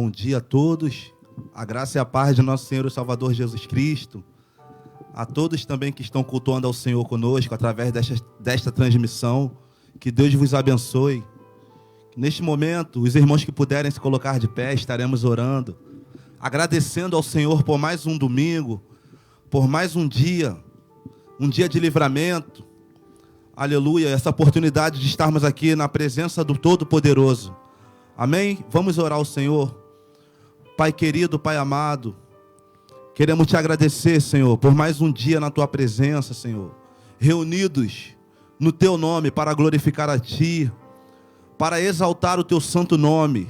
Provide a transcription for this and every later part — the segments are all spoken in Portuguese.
Bom dia a todos. A graça e a paz de nosso Senhor e Salvador Jesus Cristo. A todos também que estão cultuando ao Senhor conosco através desta transmissão. Que Deus vos abençoe. Neste momento, os irmãos que puderem se colocar de pé, estaremos orando, agradecendo ao Senhor por mais um domingo, por mais um dia de livramento. Aleluia, essa oportunidade de estarmos aqui na presença do Todo-Poderoso. Amém? Vamos orar ao Senhor. Pai querido, Pai amado, queremos te agradecer, Senhor, por mais um dia na tua presença, Senhor, reunidos no teu nome para glorificar a ti, para exaltar o teu santo nome,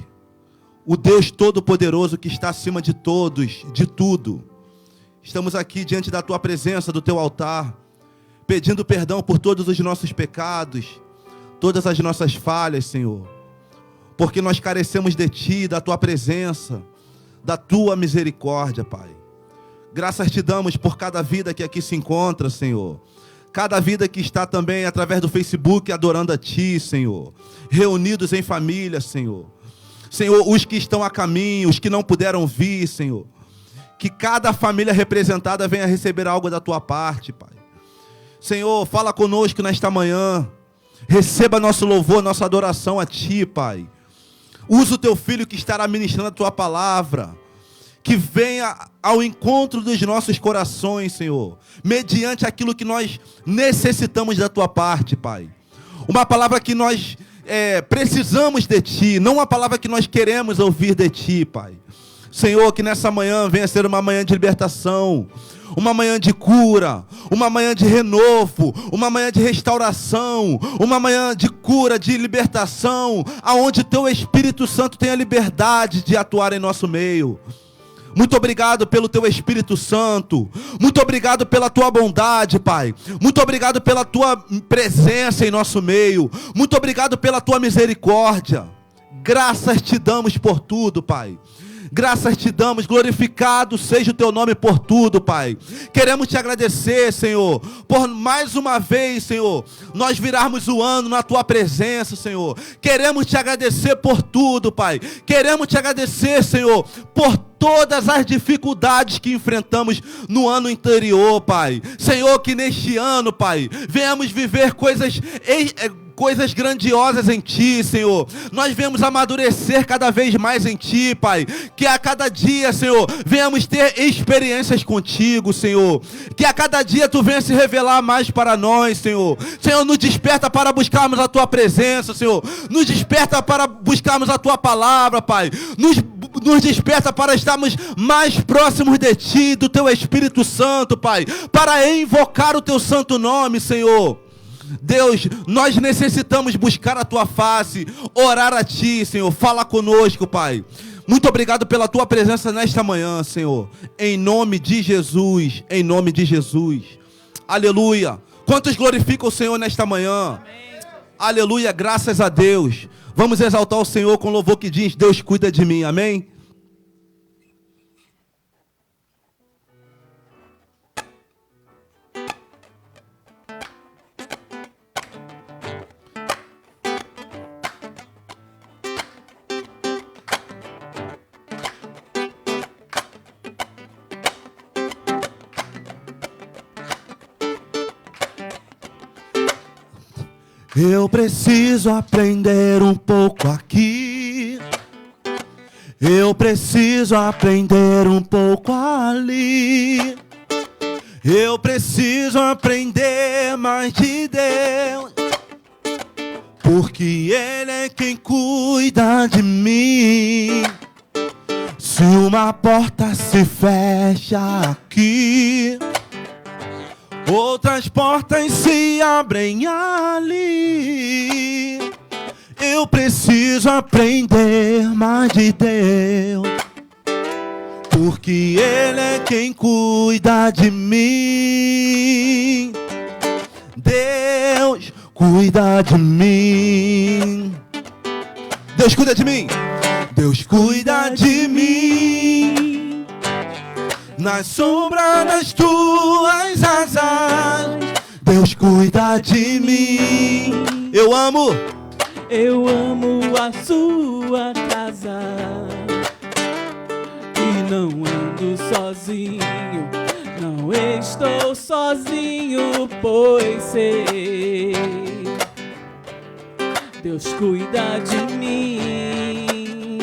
o Deus Todo-Poderoso que está acima de todos, de tudo. Estamos aqui diante da tua presença, do teu altar, pedindo perdão por todos os nossos pecados, todas as nossas falhas, Senhor, porque nós carecemos de ti, da tua presença, da tua misericórdia, Pai. Graças te damos por cada vida que aqui se encontra, Senhor. Cada vida que está também através do Facebook adorando a ti, Senhor. Reunidos em família, Senhor. Senhor, os que estão a caminho, os que não puderam vir, Senhor. Que cada família representada venha receber algo da tua parte, Pai. Senhor, fala conosco nesta manhã. Receba nosso louvor, nossa adoração a ti, Pai. Usa o teu filho que estará ministrando a tua palavra. Que venha ao encontro dos nossos corações, Senhor. Mediante aquilo que nós necessitamos da tua parte, Pai. Uma palavra que nós precisamos de ti. Não uma palavra que nós queremos ouvir de ti, Pai. Senhor, que nessa manhã venha ser uma manhã de libertação. Uma manhã de cura, uma manhã de renovo, uma manhã de restauração, uma manhã de cura, de libertação, aonde teu Espírito Santo tem a liberdade de atuar em nosso meio. Muito obrigado pelo teu Espírito Santo, muito obrigado pela tua bondade, Pai, muito obrigado pela tua presença em nosso meio, muito obrigado pela tua misericórdia. Graças te damos por tudo, Pai. Graças te damos, glorificado seja o teu nome por tudo, Pai. Queremos te agradecer, Senhor, por mais uma vez, Senhor, nós virarmos o ano na tua presença, Senhor. Queremos te agradecer por tudo, Pai. Queremos te agradecer, Senhor, por todas as dificuldades que enfrentamos no ano anterior, Pai. Senhor, que neste ano, Pai, venhamos viver coisas grandiosas em ti, Senhor. Nós venhamos amadurecer cada vez mais em ti, Pai. Que a cada dia, Senhor, venhamos ter experiências contigo, Senhor. Que a cada dia tu venha se revelar mais para nós, Senhor. Senhor, nos desperta para buscarmos a tua presença, Senhor. Nos desperta para buscarmos a tua palavra, Pai. Nos desperta para estarmos mais próximos de ti, do teu Espírito Santo, Pai. Para invocar o teu santo nome, Senhor. Deus, nós necessitamos buscar a tua face, orar a ti, Senhor. Fala conosco, Pai. Muito obrigado pela tua presença nesta manhã, Senhor. Em nome de Jesus, em nome de Jesus. Aleluia. Quantos glorificam o Senhor nesta manhã? Amém. Aleluia, graças a Deus. Vamos exaltar o Senhor com louvor que diz: Deus cuida de mim, amém? Eu preciso aprender um pouco aqui. Eu preciso aprender um pouco ali. Eu preciso aprender mais de Deus, porque Ele é quem cuida de mim. Se uma porta se fecha aqui, outras portas se abrem ali. Eu preciso aprender mais de Deus, porque Ele é quem cuida de mim. Deus cuida de mim. Deus cuida de mim. Deus cuida de mim. Na sombra das tuas asas, Deus cuida de mim. Eu amo a sua casa. não ando sozinho, não estou sozinho, pois sei, Deus cuida de mim.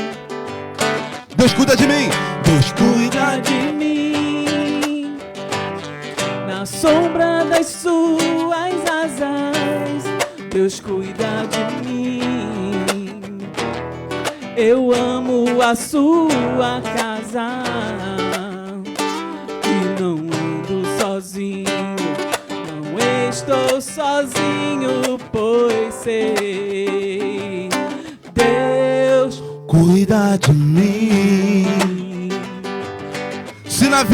Deus cuida de mim. Deus cuida de mim. Na sombra das suas asas, Deus cuida de mim. Eu amo a sua casa e não ando sozinho, não estou sozinho, pois sei, Deus Cuida de mim. Se na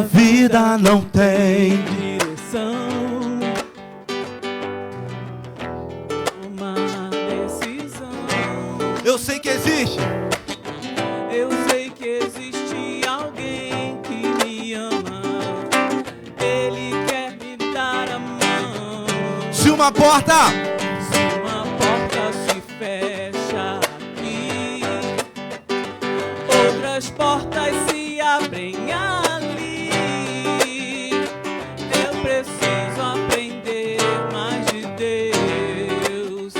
vida não tem direção, uma decisão. Eu sei que existe. Eu sei que existe alguém que me ama. Ele quer me dar a mão. Se uma porta se fecha aqui, outras portas se abrem ali. Eu preciso aprender mais de Deus,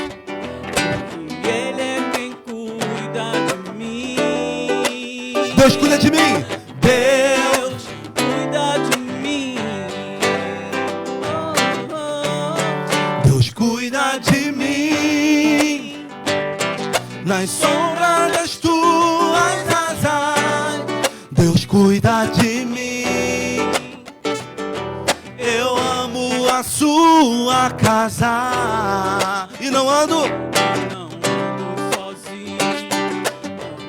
porque Ele é quem cuida de mim. Deus cuida de mim. Deus cuida de mim. Oh, oh. Deus cuida de mim. Nas sombras das tuas asas, Deus cuida de mim. Eu amo a sua casa e não ando. Não ando sozinho,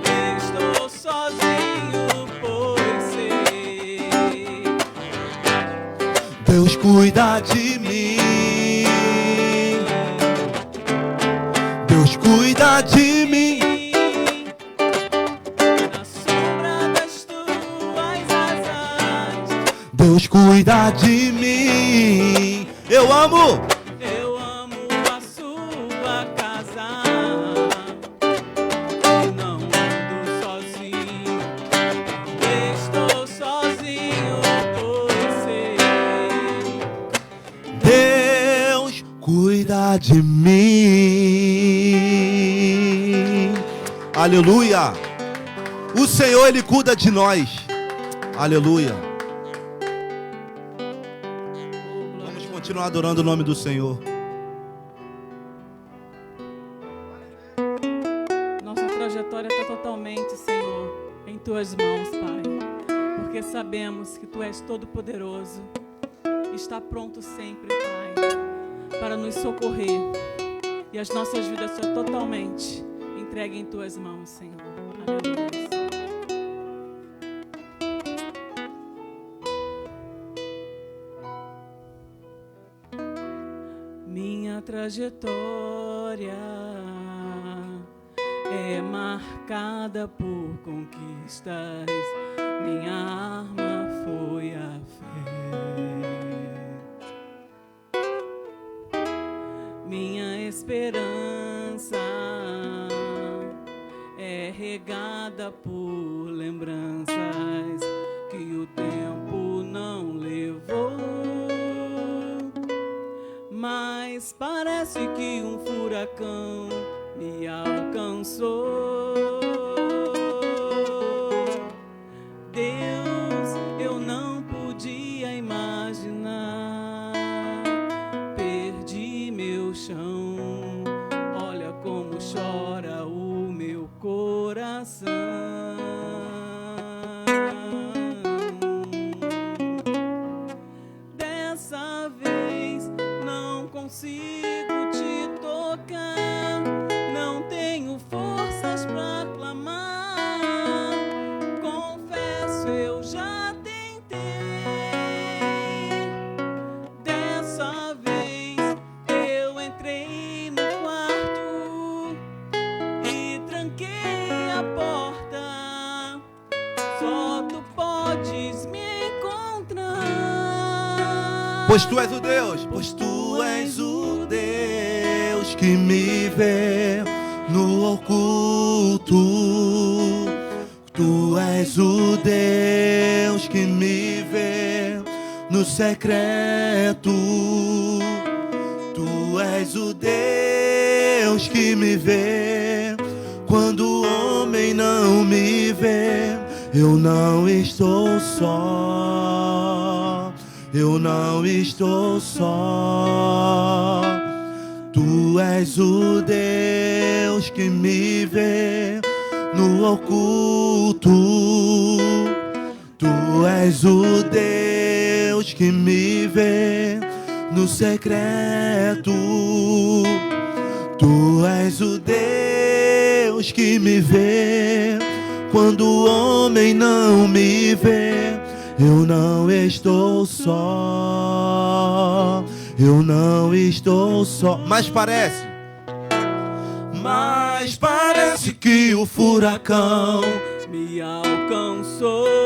não estou sozinho, pois sei, Deus cuida de mim. Deus cuida de mim. na sombra das tuas asas, Deus cuida de mim. Eu amo. eu amo a sua casa e não ando sozinho, não estou sozinho, pois sei, Deus cuida de mim. Aleluia. O Senhor, Ele cuida de nós. Aleluia. Vamos continuar adorando o nome do Senhor. Nossa trajetória está totalmente, Senhor, em Tuas mãos, Pai, porque sabemos que Tu és todo-poderoso, está pronto sempre, Pai, para nos socorrer, e as nossas vidas são totalmente entregues em Tuas mãos, Senhor. Aleluia. Minha trajetória é marcada por conquistas, minha arma foi a fé. Minha esperança é regada por lembranças que o tempo não levou. Mas parece que um furacão me alcançou. Deus, eu não podia imaginar. Perdi meu chão. Olha como chora o meu coração. Dessa vez não consigo te tocar, não tenho forças pra clamar. Confesso, eu já tentei. Dessa vez eu entrei no quarto e tranquei a porta. Só tu podes me encontrar. Pois tu és o Deus, pois tu és o Deus que me vê no oculto. és o Deus que me vê no secreto. Tu és o Deus que me vê quando o homem não me vê. Eu não estou só, eu não estou só. Tu és o Deus que me vê no oculto. Tu és o Deus que me vê no secreto. Tu és o Deus que me vê quando o homem não me vê. Eu não estou só, eu não estou só. Mas parece que o furacão me alcançou.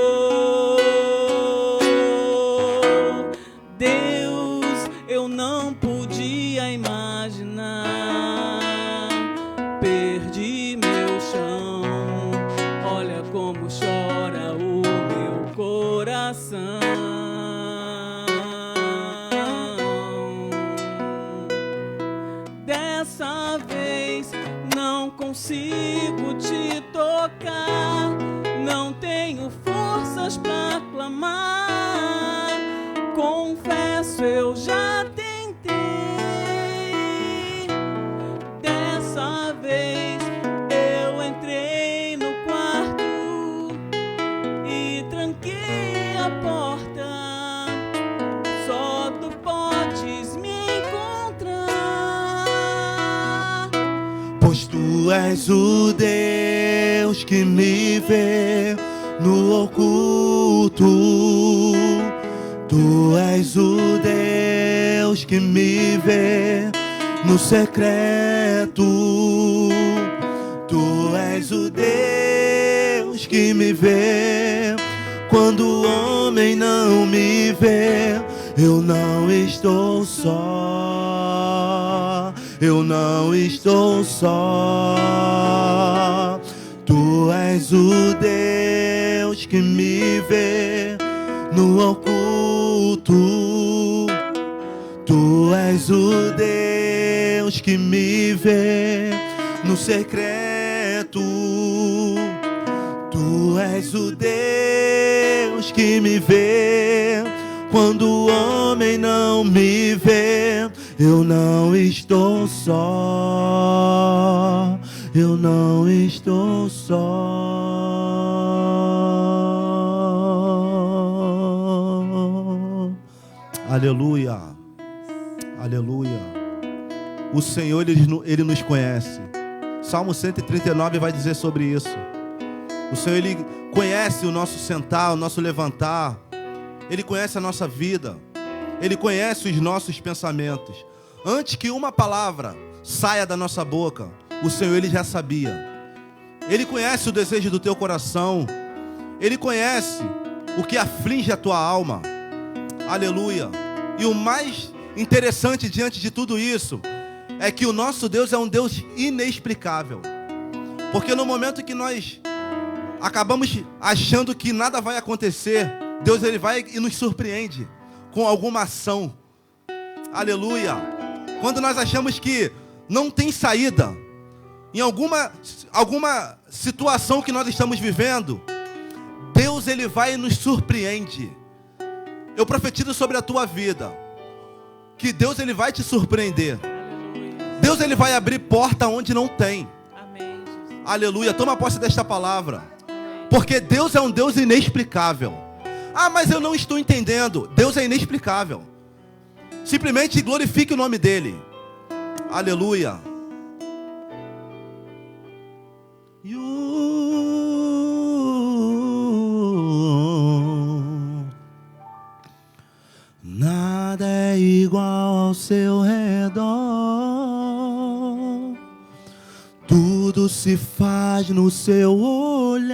Deus, eu não podia imaginar. Perdi meu chão. Olha como chora o meu coração. Dessa vez não consigo te tocar, não tenho forças pra clamar. Confesso, eu já tentei. Dessa vez eu entrei no quarto e tranquei a porta. Só tu podes me encontrar. Pois tu és o Deus que me vê no oculto. Tu és o Deus que me vê no secreto. Tu és o Deus que me vê quando o homem não me vê. Eu não estou só, eu não estou só. Tu és o Deus que me vê no oculto. Tu és o Deus que me vê no secreto. Tu és o Deus que me vê quando o homem não me vê. Eu não estou só, eu não estou só. Aleluia, aleluia. O Senhor, Ele nos conhece. Salmo 139 vai dizer sobre isso. O Senhor, Ele conhece o nosso sentar, o nosso levantar. Ele conhece a nossa vida. Ele conhece os nossos pensamentos. Antes que uma palavra saia da nossa boca, o Senhor, Ele já sabia. Ele conhece o desejo do teu coração. Ele conhece o que aflige a tua alma. Aleluia. E o mais interessante diante de tudo isso é que o nosso Deus é um Deus inexplicável. Porque no momento que nós acabamos achando que nada vai acontecer, Deus, Ele vai e nos surpreende com alguma ação. Aleluia. Quando nós achamos que não tem saída em alguma situação que nós estamos vivendo, Deus, Ele vai e nos surpreende. Eu profetizo sobre a tua vida que Deus, Ele vai te surpreender. Deus, Ele vai abrir porta onde não tem. Amém, Jesus. Aleluia. Toma posse desta palavra. Porque Deus é um Deus inexplicável. Ah, mas eu não estou entendendo. Deus é inexplicável. Simplesmente glorifique o nome dEle. Aleluia. Nada é igual ao seu redor. Tudo se faz no seu olhar.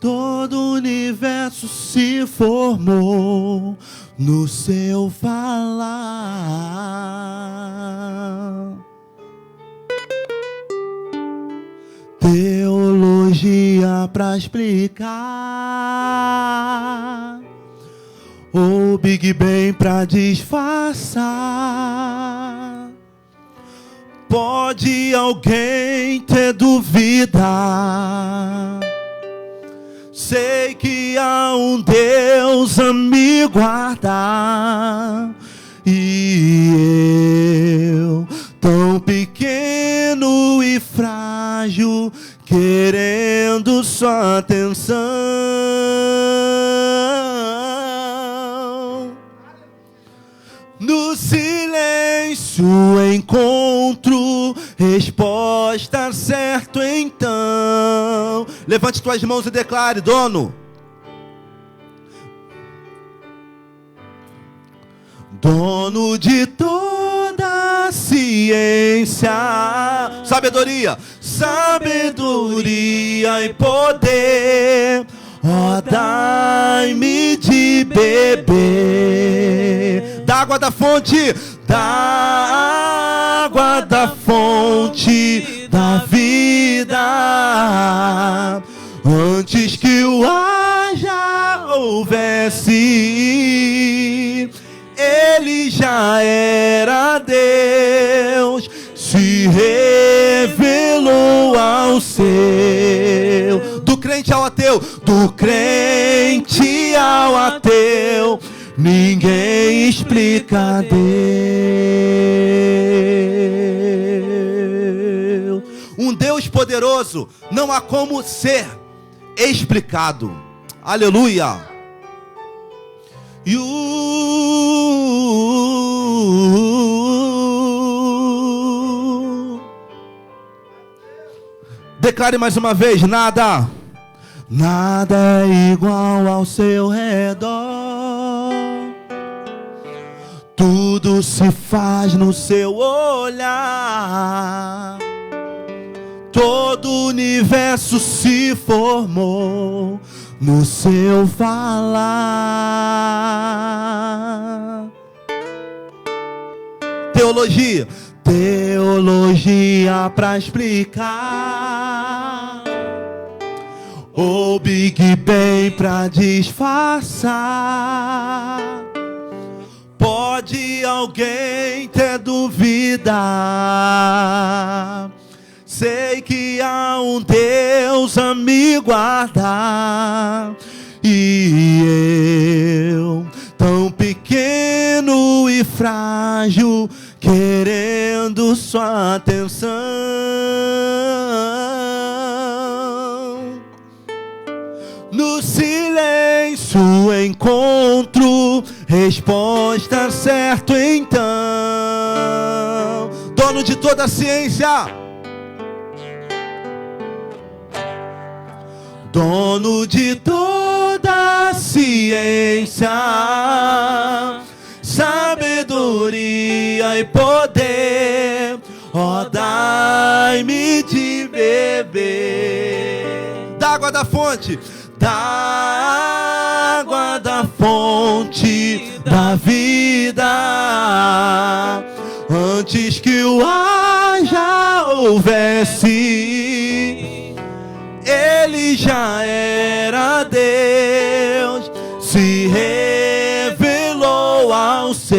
Todo o universo se formou no seu falar. Teu teologia pra explicar, ou Big Bang pra disfarçar. Pode alguém ter dúvida? Sei que há um Deus a me guardar, e eu, tão pequeno e frágil, querendo sua atenção. No silêncio encontro resposta certa então. Levante tuas mãos e declare: dono. Dono de toda ciência, sabedoria, sabedoria e poder, ó, dai-me de beber da água da fonte, da água da fonte da vida, antes que o ar já houvesse. Ele já era Deus, se revelou ao seu. Do crente ao ateu, do crente ao ateu, ninguém explica Deus. Um Deus poderoso, não há como ser explicado. Aleluia. Declare mais uma vez: nada, nada é igual ao seu redor. Tudo se faz no seu olhar. Todo o universo se formou no seu falar. Teologia, teologia pra explicar, ou Big Bang pra disfarçar. Pode alguém ter dúvida? Sei que há um Deus a me guardar, e eu, tão pequeno e frágil, querendo sua atenção. No silêncio encontro resposta certa então. Dono de toda a ciência, dono de toda a ciência, sabedoria e poder, ó, dai-me de beber da água da fonte, da água da fonte da vida, antes que o ar já houvesse. Ele já era Deus, se revelou ao seu.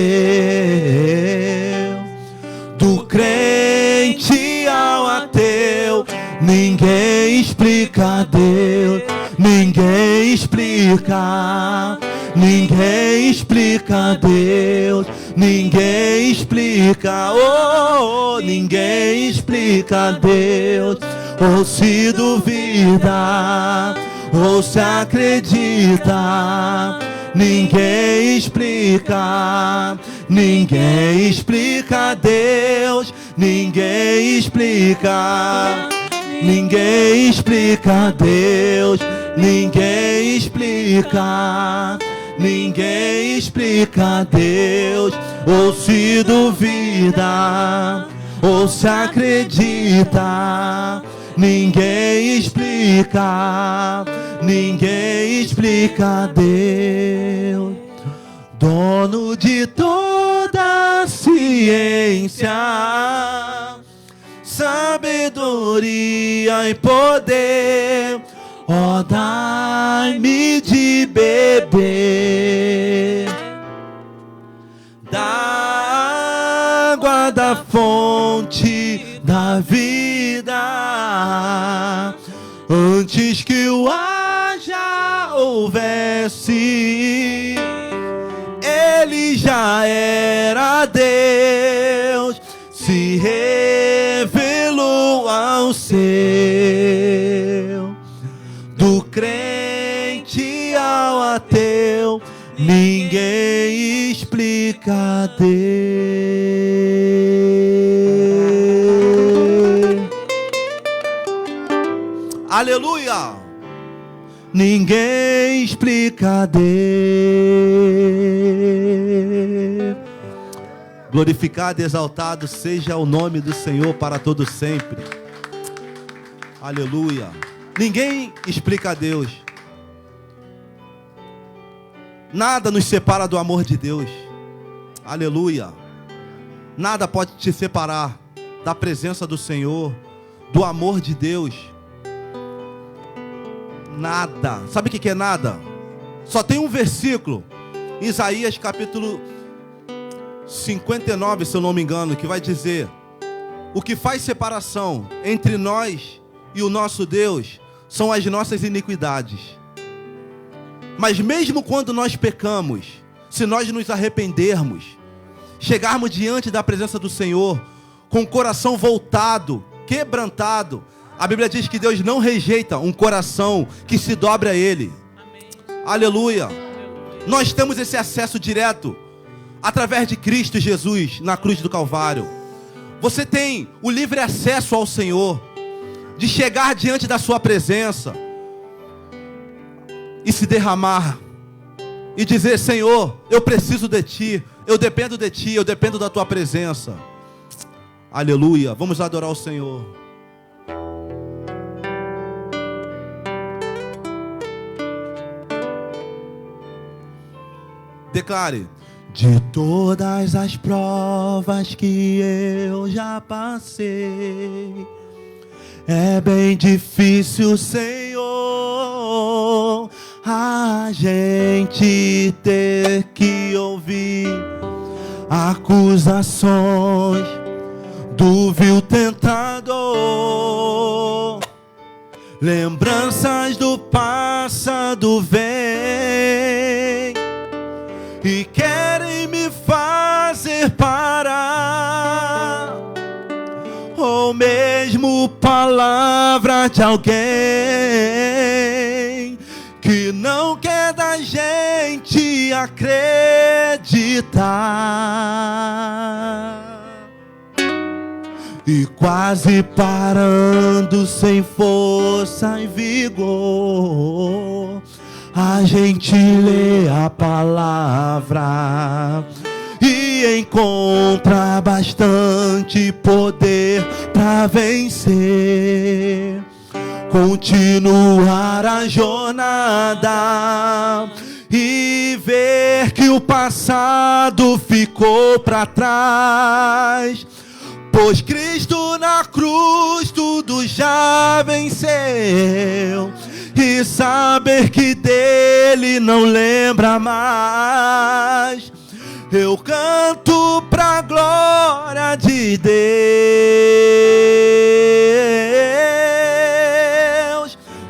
Do crente ao ateu, ninguém explica Deus, ninguém explica, ninguém explica Deus, ninguém explica, oh, ninguém explica Deus. Ou se duvida, ou se acredita, ninguém explica, ninguém explica Deus, ninguém explica, ninguém explica Deus, ninguém explica, ninguém explica Deus. Ou se duvida, ou se acredita, ninguém explica, ninguém explica Deus. Dono de toda a ciência, sabedoria sabedoria e poder. Ó, dai-me de beber da água da fonte da vida, antes que o ar já houvesse. Ele já era Deus, se revelou ao seu. Do crente ao ateu, ninguém explica Deus. Aleluia! Ninguém explica Deus. Glorificado e exaltado seja o nome do Senhor para todo sempre. Aleluia! Ninguém explica Deus. Nada nos separa do amor de Deus. Aleluia! Nada pode te separar da presença do Senhor, do amor de Deus. Nada. Sabe o que é nada? Só tem um versículo, Isaías capítulo 59, se eu não me engano, que vai dizer: o que faz separação entre nós e o nosso Deus são as nossas iniquidades. Mas mesmo quando nós pecamos, se nós nos arrependermos, chegarmos diante da presença do Senhor com o coração voltado, quebrantado, a Bíblia diz que Deus não rejeita um coração que se dobra a Ele. Amém. Aleluia. Nós temos esse acesso direto através de Cristo Jesus na cruz do Calvário. Você tem o livre acesso ao Senhor, de chegar diante da sua presença e se derramar e dizer: Senhor, eu preciso de Ti, eu dependo de Ti, eu dependo da Tua presença. Aleluia. Vamos adorar o Senhor. Declare: de todas as provas que eu já passei, é bem difícil, Senhor, a gente ter que ouvir acusações do vil tentador. Lembranças do passado vêm e querem me fazer parar, ou mesmo palavra de alguém que não quer da gente acreditar. E quase parando sem força e vigor, a gente lê a palavra e encontra bastante poder para vencer, continuar a jornada e ver que o passado ficou para trás, pois Cristo na cruz tudo já venceu, e saber que dele não lembra mais. Eu canto pra glória de Deus.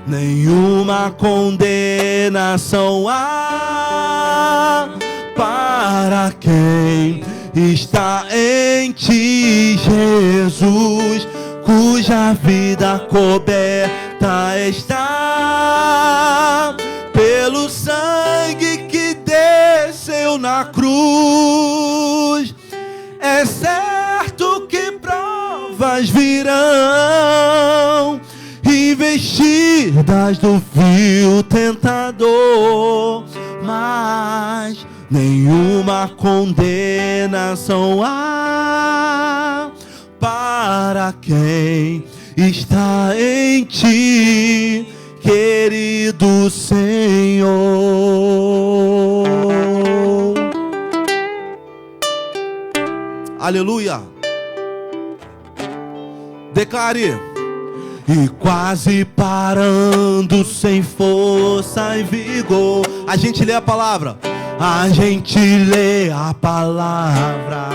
Nenhuma condenação há para quem está em Ti, Jesus, cuja vida coberta está pelo sangue que desceu na cruz. É certo que provas virão, investidas do vil tentador, mas nenhuma condenação há para quem está em Ti, querido Senhor. Aleluia. Declare. E quase parando, sem força e vigor. A gente lê a palavra. A gente lê a palavra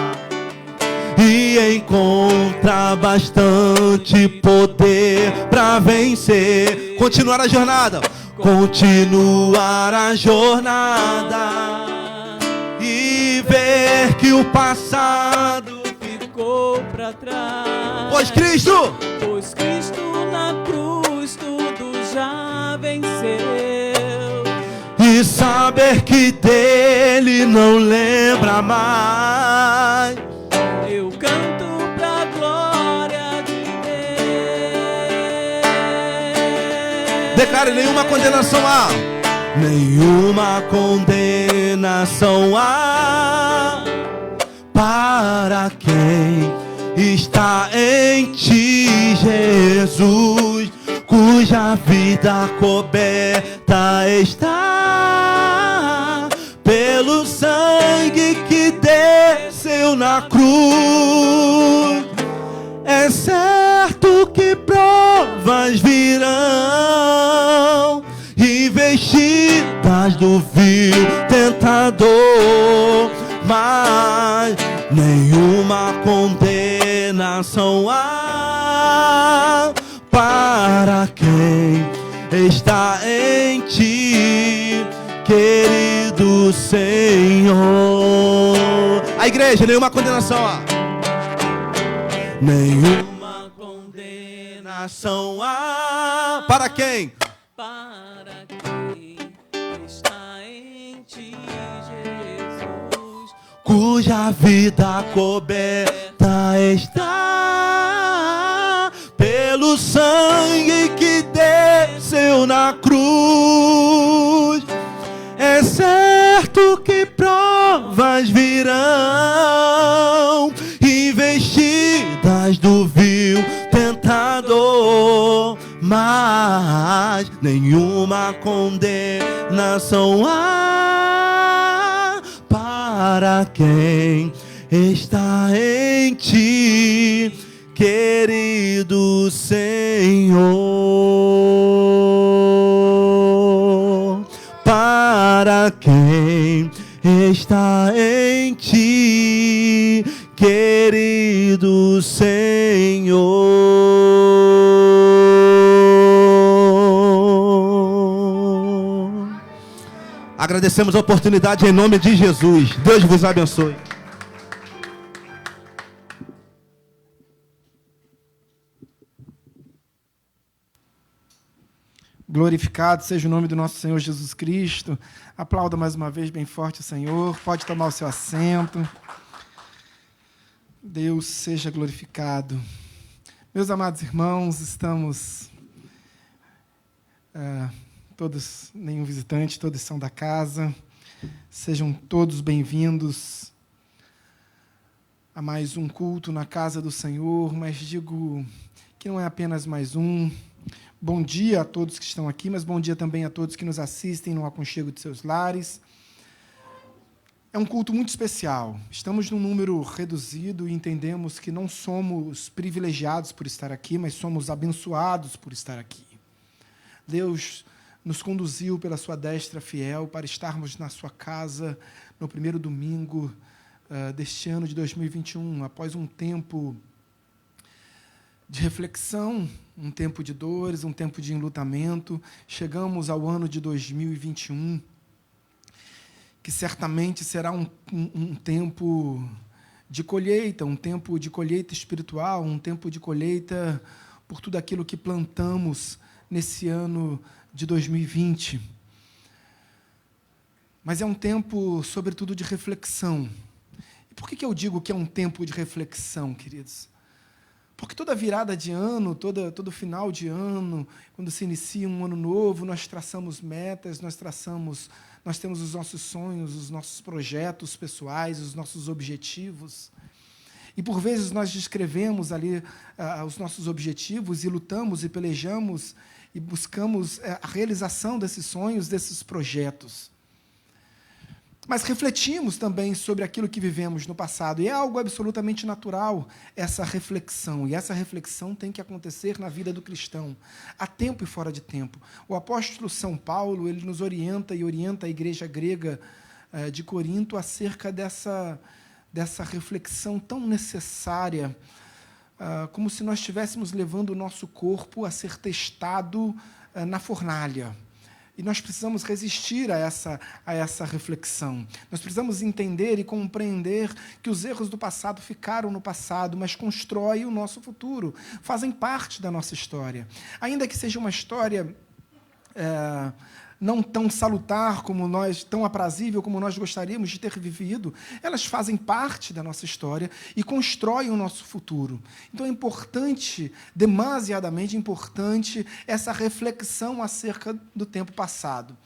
e encontra bastante poder para vencer. Continuar a jornada. Continuar a jornada e ver que o passado ficou para trás. Pois Cristo na cruz tudo já venceu. E saber que dele não lembra mais. Eu canto pra glória de Deus. Declare: nenhuma condenação há. Nenhuma condenação há para quem está em ti, Jesus, cuja vida coberta está pelo sangue que desceu na cruz. É certo que provas virão, investidas do vil tentador, mas nenhuma condenação há para quem está em ti, querido Senhor. A igreja, nenhuma condenação há. Nenhuma condenação há para quem? Para quem está em ti, Jesus, cuja vida coberta está pelo sangue que desceu na cruz. É certo que provas virão, investidas do vil tentador, mas nenhuma condenação há para quem está em ti, querido Senhor. Para quem está em ti, querido Senhor. Agradecemos a oportunidade em nome de Jesus. Deus vos abençoe. Glorificado seja o nome do nosso Senhor Jesus Cristo. Aplauda mais uma vez bem forte o Senhor. Pode tomar o seu assento. Deus seja glorificado. Meus amados irmãos, estamos todos, nenhum visitante, todos são da casa. Sejam todos bem-vindos a mais um culto na casa do Senhor, mas digo que não é apenas mais um. Bom dia a todos que estão aqui, mas bom dia também a todos que nos assistem no aconchego de seus lares. É um culto muito especial. Estamos num número reduzido e entendemos que não somos privilegiados por estar aqui, mas somos abençoados por estar aqui. Deus nos conduziu pela sua destra fiel para estarmos na sua casa no primeiro domingo deste ano de 2021, após um tempo de reflexão, um tempo de dores, um tempo de enlutamento. Chegamos ao ano de 2021, que certamente será um tempo de colheita, um tempo de colheita espiritual, um tempo de colheita por tudo aquilo que plantamos nesse ano de 2020. Mas é um tempo, sobretudo, de reflexão. E por que eu digo que é um tempo de reflexão, queridos? Porque toda virada de ano, todo final de ano, quando se inicia um ano novo, nós traçamos metas, nós temos os nossos sonhos, os nossos projetos pessoais, os nossos objetivos. E, por vezes, nós descrevemos ali os nossos objetivos e lutamos e pelejamos e buscamos a realização desses sonhos, desses projetos. Mas refletimos também sobre aquilo que vivemos no passado. E é algo absolutamente natural essa reflexão. E essa reflexão tem que acontecer na vida do cristão, a tempo e fora de tempo. O apóstolo São Paulo, ele nos orienta e orienta a igreja grega de Corinto acerca dessa reflexão tão necessária, como se nós estivéssemos levando o nosso corpo a ser testado na fornalha. E nós precisamos resistir a essa reflexão. Nós precisamos entender e compreender que os erros do passado ficaram no passado, mas constroem o nosso futuro, fazem parte da nossa história. Ainda que seja uma história não tão salutar como nós, tão aprazível como nós gostaríamos de ter vivido, elas fazem parte da nossa história e constroem o nosso futuro. Então é importante, demasiadamente importante, essa reflexão acerca do tempo passado.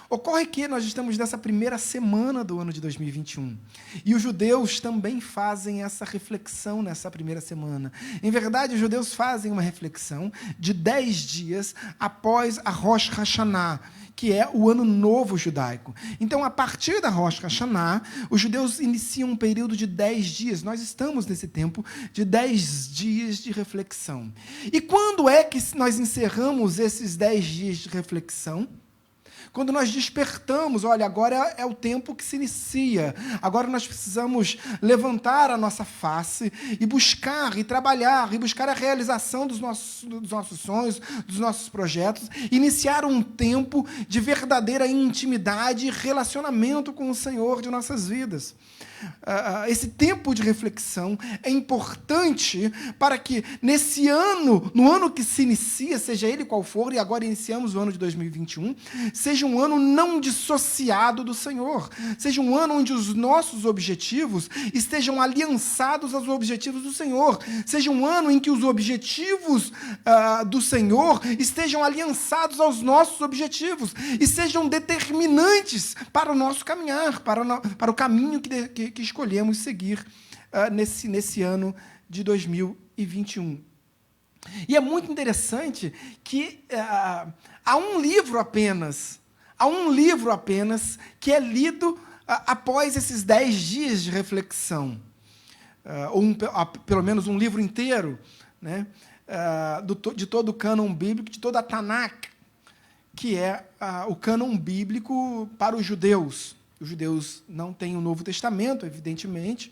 Ocorre que nós estamos nessa primeira semana do ano de 2021. E os judeus também fazem essa reflexão nessa primeira semana. Em verdade, os judeus fazem uma reflexão de 10 dias após a Rosh Hashanah, que é o Ano Novo Judaico. Então, a partir da Rosh Hashanah, os judeus iniciam um período de 10 dias. Nós estamos nesse tempo de 10 dias de reflexão. E quando é que nós encerramos esses 10 dias de reflexão? Quando nós despertamos, olha, agora é o tempo que se inicia, agora nós precisamos levantar a nossa face e buscar, e trabalhar, e buscar a realização dos nossos sonhos, dos nossos projetos, iniciar um tempo de verdadeira intimidade e relacionamento com o Senhor de nossas vidas. Esse tempo de reflexão é importante para que nesse ano, no ano que se inicia, seja ele qual for, e agora iniciamos o ano de 2021, seja um ano não dissociado do Senhor, seja um ano onde os nossos objetivos estejam aliançados aos objetivos do Senhor, seja um ano em que os objetivos do Senhor estejam aliançados aos nossos objetivos e sejam determinantes para o nosso caminhar, para o caminho que escolhemos seguir nesse ano de 2021. E é muito interessante que há um livro apenas que é lido após esses 10 dias de reflexão, ou pelo menos um livro inteiro, né, de todo o cânon bíblico, de toda a Tanakh, que é o cânon bíblico para os judeus. Os judeus não têm o Novo Testamento, evidentemente,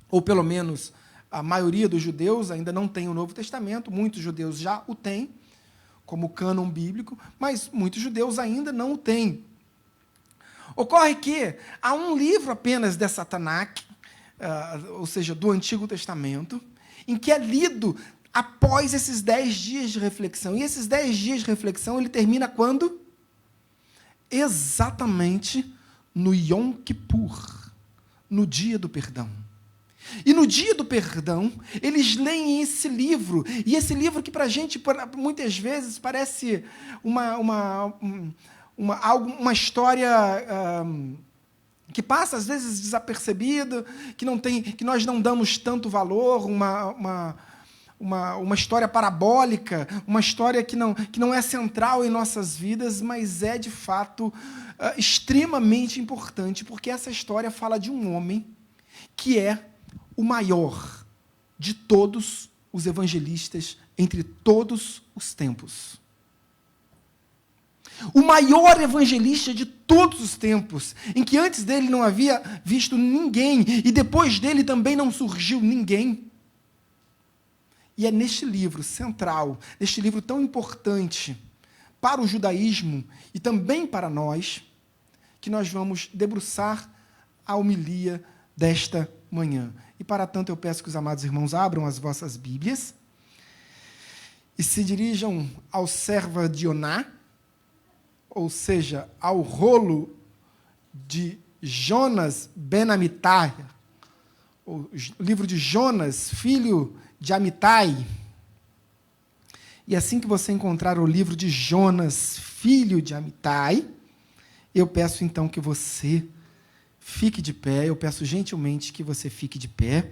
ou pelo menos a maioria dos judeus ainda não tem o Novo Testamento, muitos judeus já o têm, como cânon bíblico, mas muitos judeus ainda não o têm. Ocorre que há um livro apenas dessa Tanakh, ou seja, do Antigo Testamento, em que é lido após esses 10 dias de reflexão. E esses 10 dias de reflexão, ele termina quando? Exatamente no Yom Kippur, no dia do perdão. E no dia do perdão, eles leem esse livro, e esse livro que para a gente, muitas vezes, parece uma história que passa, às vezes, desapercebida, que nós não damos tanto valor, uma história parabólica, uma história que não é central em nossas vidas, mas é, de fato, extremamente importante, porque essa história fala de um homem que é o maior de todos os evangelistas entre todos os tempos. O maior evangelista de todos os tempos, em que antes dele não havia visto ninguém, e depois dele também não surgiu ninguém. E é neste livro central, neste livro tão importante para o judaísmo e também para nós, que nós vamos debruçar a homilia desta manhã. E para tanto eu peço que os amados irmãos abram as vossas Bíblias e se dirijam ao Serva de Oná, ou seja, ao rolo de Jonas ben Amitai, o livro de Jonas, filho de Amitai. E assim que você encontrar o livro de Jonas, filho de Amitai, eu peço então que você fique de pé, eu peço gentilmente que você fique de pé,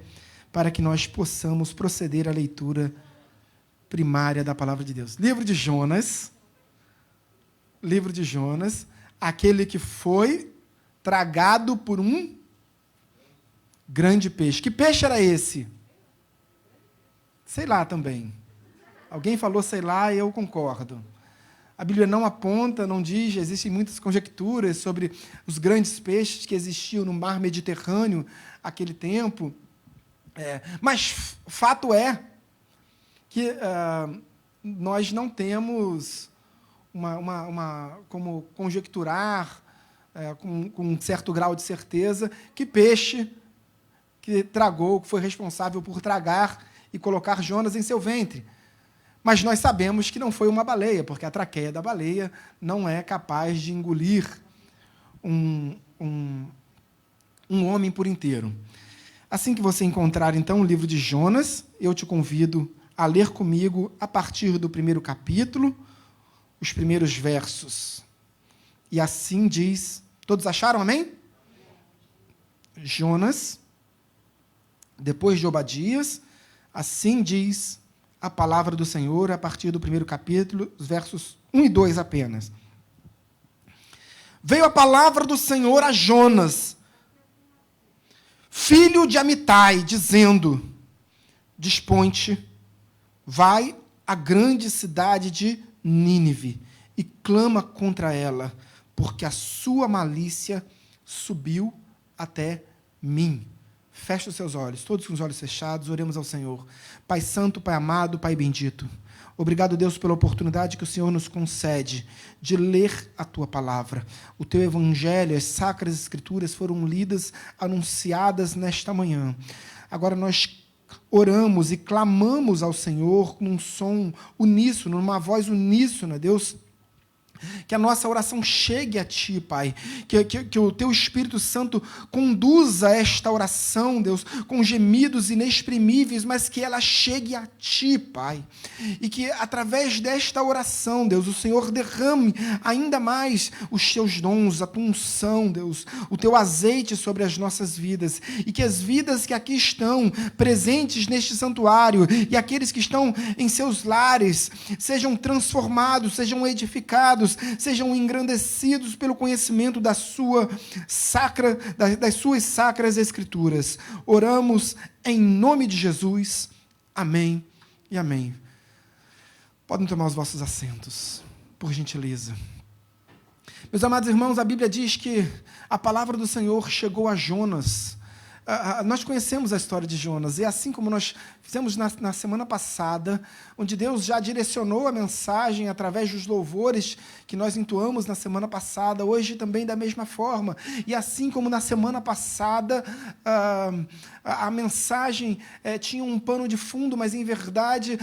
para que nós possamos proceder à leitura primária da palavra de Deus. Livro de Jonas, aquele que foi tragado por um grande peixe. Que peixe era esse? Sei lá também. Alguém falou sei lá e eu concordo. A Bíblia não aponta, não diz, existem muitas conjecturas sobre os grandes peixes que existiam no mar Mediterrâneo naquele tempo. Mas fato é que nós não temos como conjecturar com um certo grau de certeza que peixe que tragou, que foi responsável por tragar e colocar Jonas em seu ventre. Mas nós sabemos que não foi uma baleia, porque a traqueia da baleia não é capaz de engolir um homem por inteiro. Assim que você encontrar, então, o livro de Jonas, eu te convido a ler comigo, a partir do 1º capítulo, os primeiros versos. E assim diz... Todos acharam, amém? Jonas, depois de Obadias, assim diz a palavra do Senhor, a partir do 1º capítulo, os versos 1 e 2 apenas. Veio a palavra do Senhor a Jonas, filho de Amitai, dizendo: Dispõe-te, vai à grande cidade de Nínive e clama contra ela, porque a sua malícia subiu até mim. Feche os seus olhos, todos com os olhos fechados, oremos ao Senhor. Pai santo, Pai amado, Pai bendito, obrigado, Deus, pela oportunidade que o Senhor nos concede de ler a Tua palavra. O Teu Evangelho, as Sacras Escrituras foram lidas, anunciadas nesta manhã. Agora nós oramos e clamamos ao Senhor num som uníssono, numa voz uníssona, Deus, que a nossa oração chegue a Ti, Pai. Que o Teu Espírito Santo conduza esta oração, Deus, com gemidos inexprimíveis, mas que ela chegue a Ti, Pai. E que, através desta oração, Deus, o Senhor derrame ainda mais os Teus dons, a Tua unção, Deus, o Teu azeite sobre as nossas vidas. E que as vidas que aqui estão presentes neste santuário e aqueles que estão em seus lares sejam transformados, sejam edificados, sejam engrandecidos pelo conhecimento das suas sacras Escrituras. Oramos em nome de Jesus. Amém e amém. Podem tomar os vossos assentos, por gentileza. Meus amados irmãos, a Bíblia diz que a palavra do Senhor chegou a Jonas. Nós conhecemos a história de Jonas, e assim como nós fizemos na semana passada, onde Deus já direcionou a mensagem através dos louvores que nós entoamos na semana passada, hoje também da mesma forma. E assim como na semana passada, a mensagem tinha um pano de fundo, mas em verdade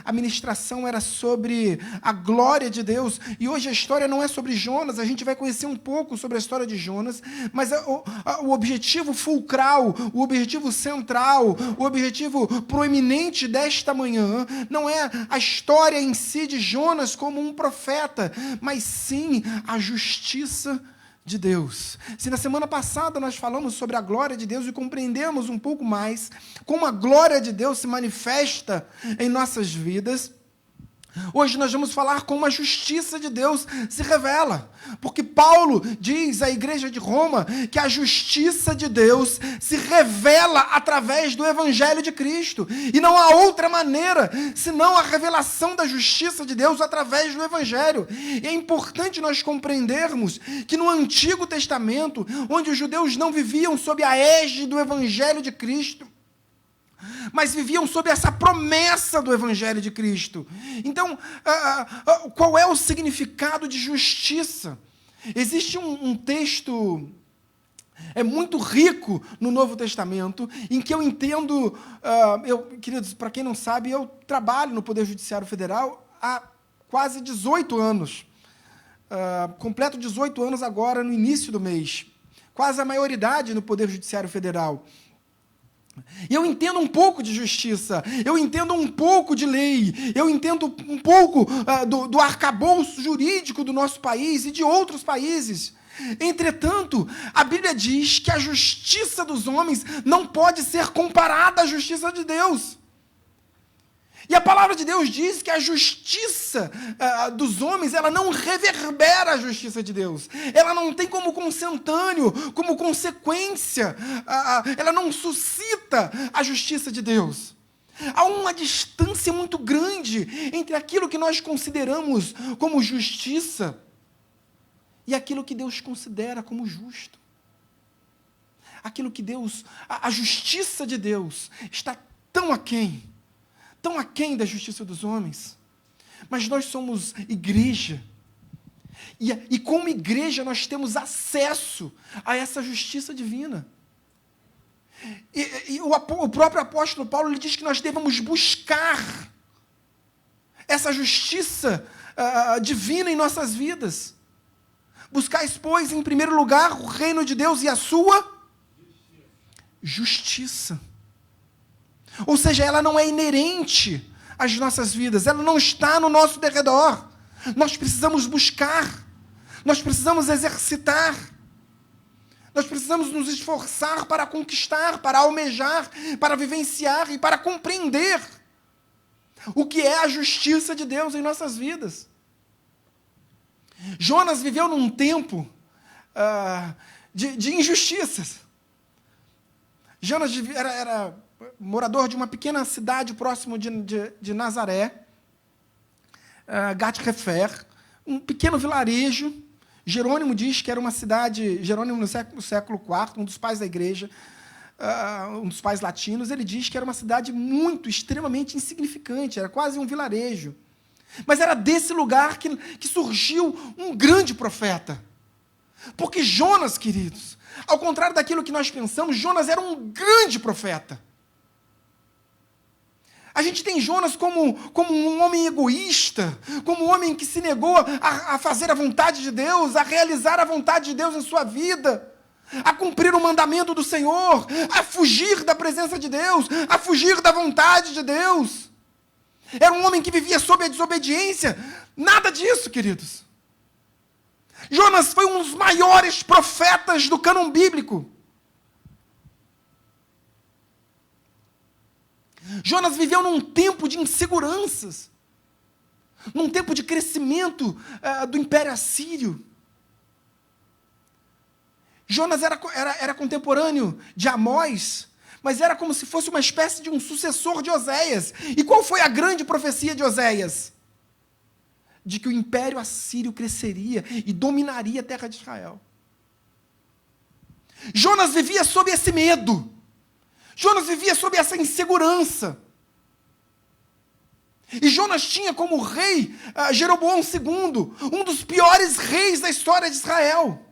a ministração era sobre a glória de Deus. E hoje a história não é sobre Jonas, a gente vai conhecer um pouco sobre a história de Jonas, mas o objetivo fulcral, o objetivo central, o objetivo proeminente desta manhã não é a história em si de Jonas como um profeta, mas sim a justiça de Deus. Se na semana passada nós falamos sobre a glória de Deus e compreendemos um pouco mais como a glória de Deus se manifesta em nossas vidas, hoje nós vamos falar como a justiça de Deus se revela, porque Paulo diz à igreja de Roma que a justiça de Deus se revela através do Evangelho de Cristo, e não há outra maneira senão a revelação da justiça de Deus através do Evangelho. E é importante nós compreendermos que no Antigo Testamento, onde os judeus não viviam sob a égide do Evangelho de Cristo, mas viviam sob essa promessa do Evangelho de Cristo. Então, qual é o significado de justiça? Existe um texto muito rico no Novo Testamento, em que eu entendo, queridos, para quem não sabe, eu trabalho no Poder Judiciário Federal há quase 18 anos. Completo 18 anos agora, no início do mês. Quase a maioridade no Poder Judiciário Federal. E eu entendo um pouco de justiça, eu entendo um pouco de lei, eu entendo um pouco do arcabouço jurídico do nosso país e de outros países. Entretanto, a Bíblia diz que a justiça dos homens não pode ser comparada à justiça de Deus. E a palavra palavra de Deus diz que a justiça dos homens, ela não reverbera a justiça de Deus. Ela não tem como consentâneo, como consequência, ela não suscita a justiça de Deus. Há uma distância muito grande entre aquilo que nós consideramos como justiça e aquilo que Deus considera como justo. Aquilo que Deus, a justiça de Deus está tão aquém da justiça dos homens. Mas nós somos igreja. E como igreja nós temos acesso a essa justiça divina. E o próprio apóstolo Paulo ele diz que nós devemos buscar essa justiça divina em nossas vidas. Buscais, pois, em primeiro lugar o reino de Deus e a sua justiça. Ou seja, ela não é inerente às nossas vidas, ela não está no nosso derredor. Nós precisamos buscar, nós precisamos exercitar, nós precisamos nos esforçar para conquistar, para almejar, para vivenciar e para compreender o que é a justiça de Deus em nossas vidas. Jonas viveu num tempo de injustiças. Jonas era morador de uma pequena cidade próximo de Nazaré, Gat-Hefer, um pequeno vilarejo. Jerônimo diz que era uma cidade, Jerônimo no século IV, um dos pais da igreja, um dos pais latinos, ele diz que era uma cidade extremamente insignificante, era quase um vilarejo. Mas era desse lugar que surgiu um grande profeta. Porque Jonas, queridos, ao contrário daquilo que nós pensamos, Jonas era um grande profeta. A gente tem Jonas como um homem egoísta, como um homem que se negou a fazer a vontade de Deus, a realizar a vontade de Deus em sua vida, a cumprir o mandamento do Senhor, a fugir da presença de Deus, a fugir da vontade de Deus. Era um homem que vivia sob a desobediência. Nada disso, queridos. Jonas foi um dos maiores profetas do cânon bíblico. Jonas viveu num tempo de inseguranças, num tempo de crescimento do Império Assírio. Jonas era contemporâneo de Amós, mas era como se fosse uma espécie de um sucessor de Oséias. E qual foi a grande profecia de Oséias? De que o Império Assírio cresceria e dominaria a terra de Israel. Jonas vivia sob esse medo. Jonas vivia sob essa insegurança. E Jonas tinha como rei Jeroboão II, um dos piores reis da história de Israel.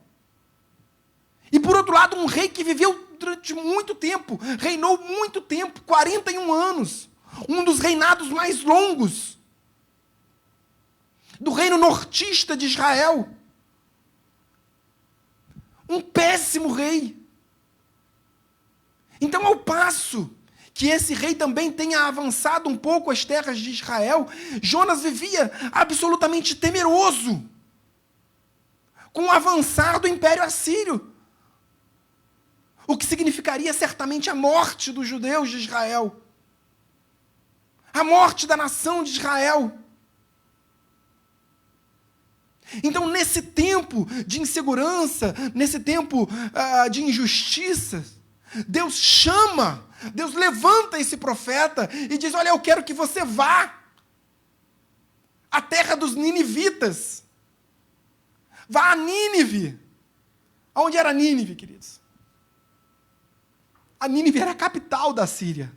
E por outro lado, um rei que viveu durante muito tempo, reinou muito tempo, 41 anos, um dos reinados mais longos do reino nortista de Israel. Um péssimo rei. Então, ao passo que esse rei também tenha avançado um pouco as terras de Israel, Jonas vivia absolutamente temeroso com o avançar do Império Assírio, o que significaria certamente a morte dos judeus de Israel, a morte da nação de Israel. Então, nesse tempo de insegurança, nesse tempo de injustiças, Deus levanta esse profeta e diz: olha, eu quero que você vá à terra dos ninivitas. Vá a Nínive. Onde era Nínive, queridos? A Nínive era a capital da Síria.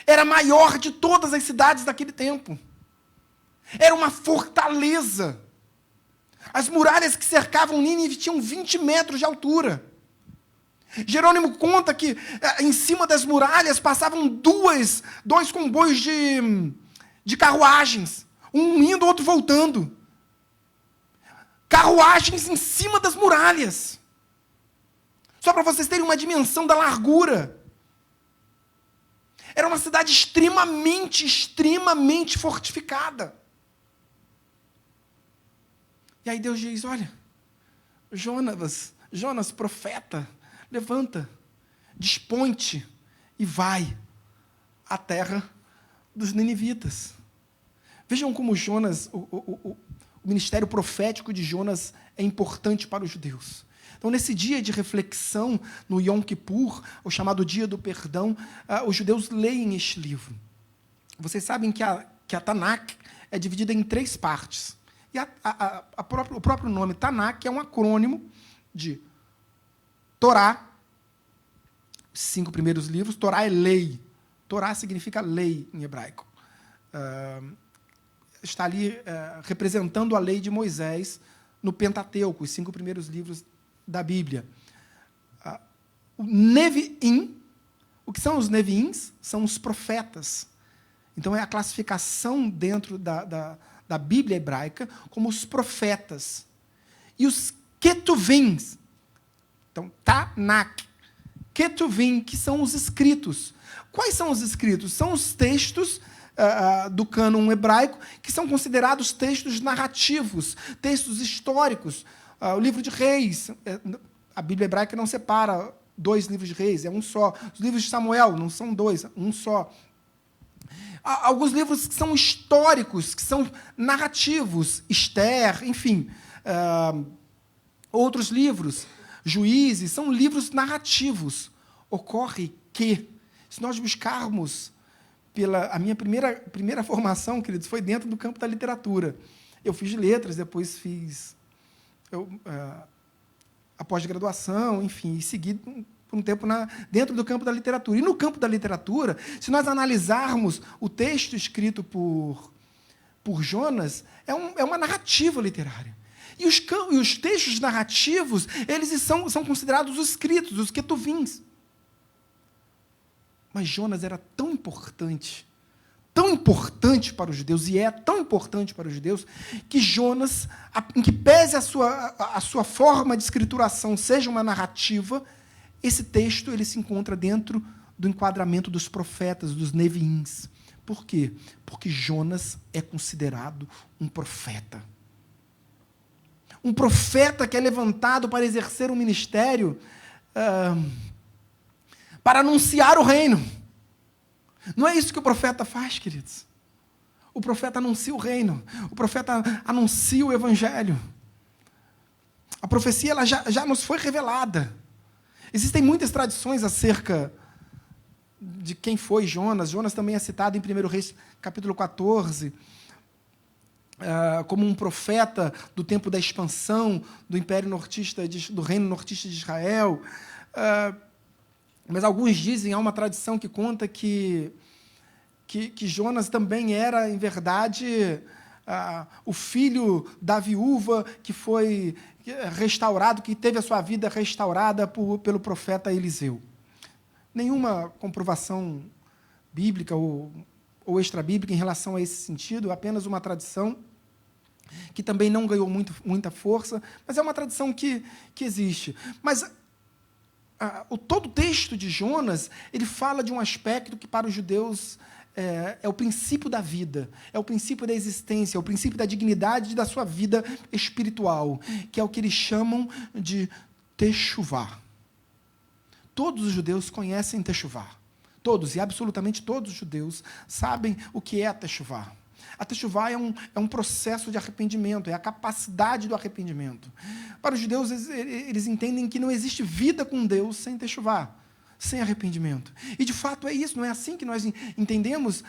Era a maior de todas as cidades daquele tempo. Era uma fortaleza. As muralhas que cercavam Nínive tinham 20 metros de altura. Jerônimo conta que em cima das muralhas passavam dois comboios de carruagens, um indo, outro voltando. Carruagens em cima das muralhas. Só para vocês terem uma dimensão da largura. Era uma cidade extremamente fortificada. E aí Deus diz: olha, Jonas, profeta, levanta, dispõe-te e vai à terra dos ninivitas. Vejam como Jonas, o ministério profético de Jonas é importante para os judeus. Então, nesse dia de reflexão, no Yom Kippur, o chamado Dia do Perdão, os judeus leem este livro. Vocês sabem que a Tanakh é dividida em 3 partes. E o próprio nome Tanakh é um acrônimo de Torá, os 5 primeiros livros. Torá é lei. Torá significa lei em hebraico. Está ali representando a lei de Moisés no Pentateuco, os 5 primeiros livros da Bíblia. O Neviim, o que são os Neviins? São os profetas. Então, é a classificação dentro da Bíblia hebraica como os profetas. E os Ketuvim, então, Tanakh, Ketuvim, que são os escritos. Quais são os escritos? São os textos do cânon hebraico, que são considerados textos narrativos, textos históricos. O livro de Reis, a Bíblia hebraica não separa 2 livros de Reis, é um só. Os livros de Samuel não são 2, um só. Alguns livros que são históricos, que são narrativos, Esther, enfim. Outros livros, Juízes, são livros narrativos. Ocorre que, se nós buscarmos a minha primeira formação, queridos, foi dentro do campo da literatura. Eu fiz letras, depois fiz a pós-graduação, enfim, e segui por um tempo dentro do campo da literatura. E no campo da literatura, se nós analisarmos o texto escrito por Jonas, é uma narrativa literária. E os textos narrativos, eles são considerados os escritos, os ketuvins. Mas Jonas era tão importante para os judeus, e é tão importante para os judeus, que Jonas, em que pese a sua forma de escrituração seja uma narrativa, esse texto ele se encontra dentro do enquadramento dos profetas, dos neviins. Por quê? Porque Jonas é considerado um profeta. Um profeta que é levantado para exercer um ministério para anunciar o reino. Não é isso que o profeta faz, queridos. O profeta anuncia o reino. O profeta anuncia o evangelho. A profecia ela já nos foi revelada. Existem muitas tradições acerca de quem foi Jonas. Jonas também é citado em 1 Reis, capítulo 14, como um profeta do tempo da expansão do Império Nortista, do Reino Nortista de Israel. Mas alguns dizem, há uma tradição que conta que Jonas também era, em verdade, o filho da viúva que foi restaurado, que teve a sua vida restaurada pelo profeta Eliseu. Nenhuma comprovação bíblica ou extrabíblica em relação a esse sentido, apenas uma tradição que também não ganhou muita força, mas é uma tradição que existe. Mas todo o texto de Jonas, ele fala de um aspecto que para os judeus é o princípio da vida, é o princípio da existência, é o princípio da dignidade da sua vida espiritual, que é o que eles chamam de Teshuvá. Todos os judeus conhecem Teshuvá. Todos, e absolutamente todos os judeus, sabem o que é a Teshuvá. A Teshuvá é um processo de arrependimento, é a capacidade do arrependimento. Para os judeus, eles entendem que não existe vida com Deus sem Teshuvá, sem arrependimento. E, de fato, é isso, não é assim que nós entendemos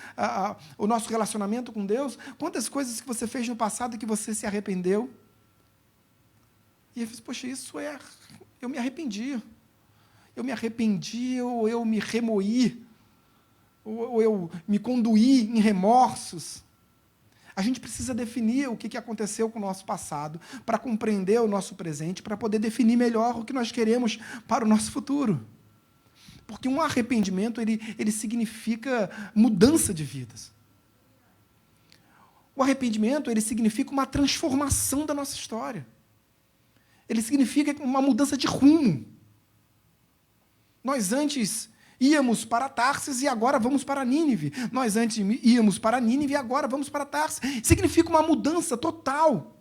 o nosso relacionamento com Deus? Quantas coisas que você fez no passado que você se arrependeu? E eu fiz, poxa, eu me arrependi. Eu me arrependi, ou eu me remoí, ou eu me conduí em remorsos. A gente precisa definir o que aconteceu com o nosso passado, para compreender o nosso presente, para poder definir melhor o que nós queremos para o nosso futuro. Porque um arrependimento, ele significa mudança de vidas. O arrependimento, ele significa uma transformação da nossa história. Ele significa uma mudança de rumo. Nós antes íamos para Tarsis e agora vamos para Nínive. Nós antes íamos para Nínive e agora vamos para Tarsis. Significa uma mudança total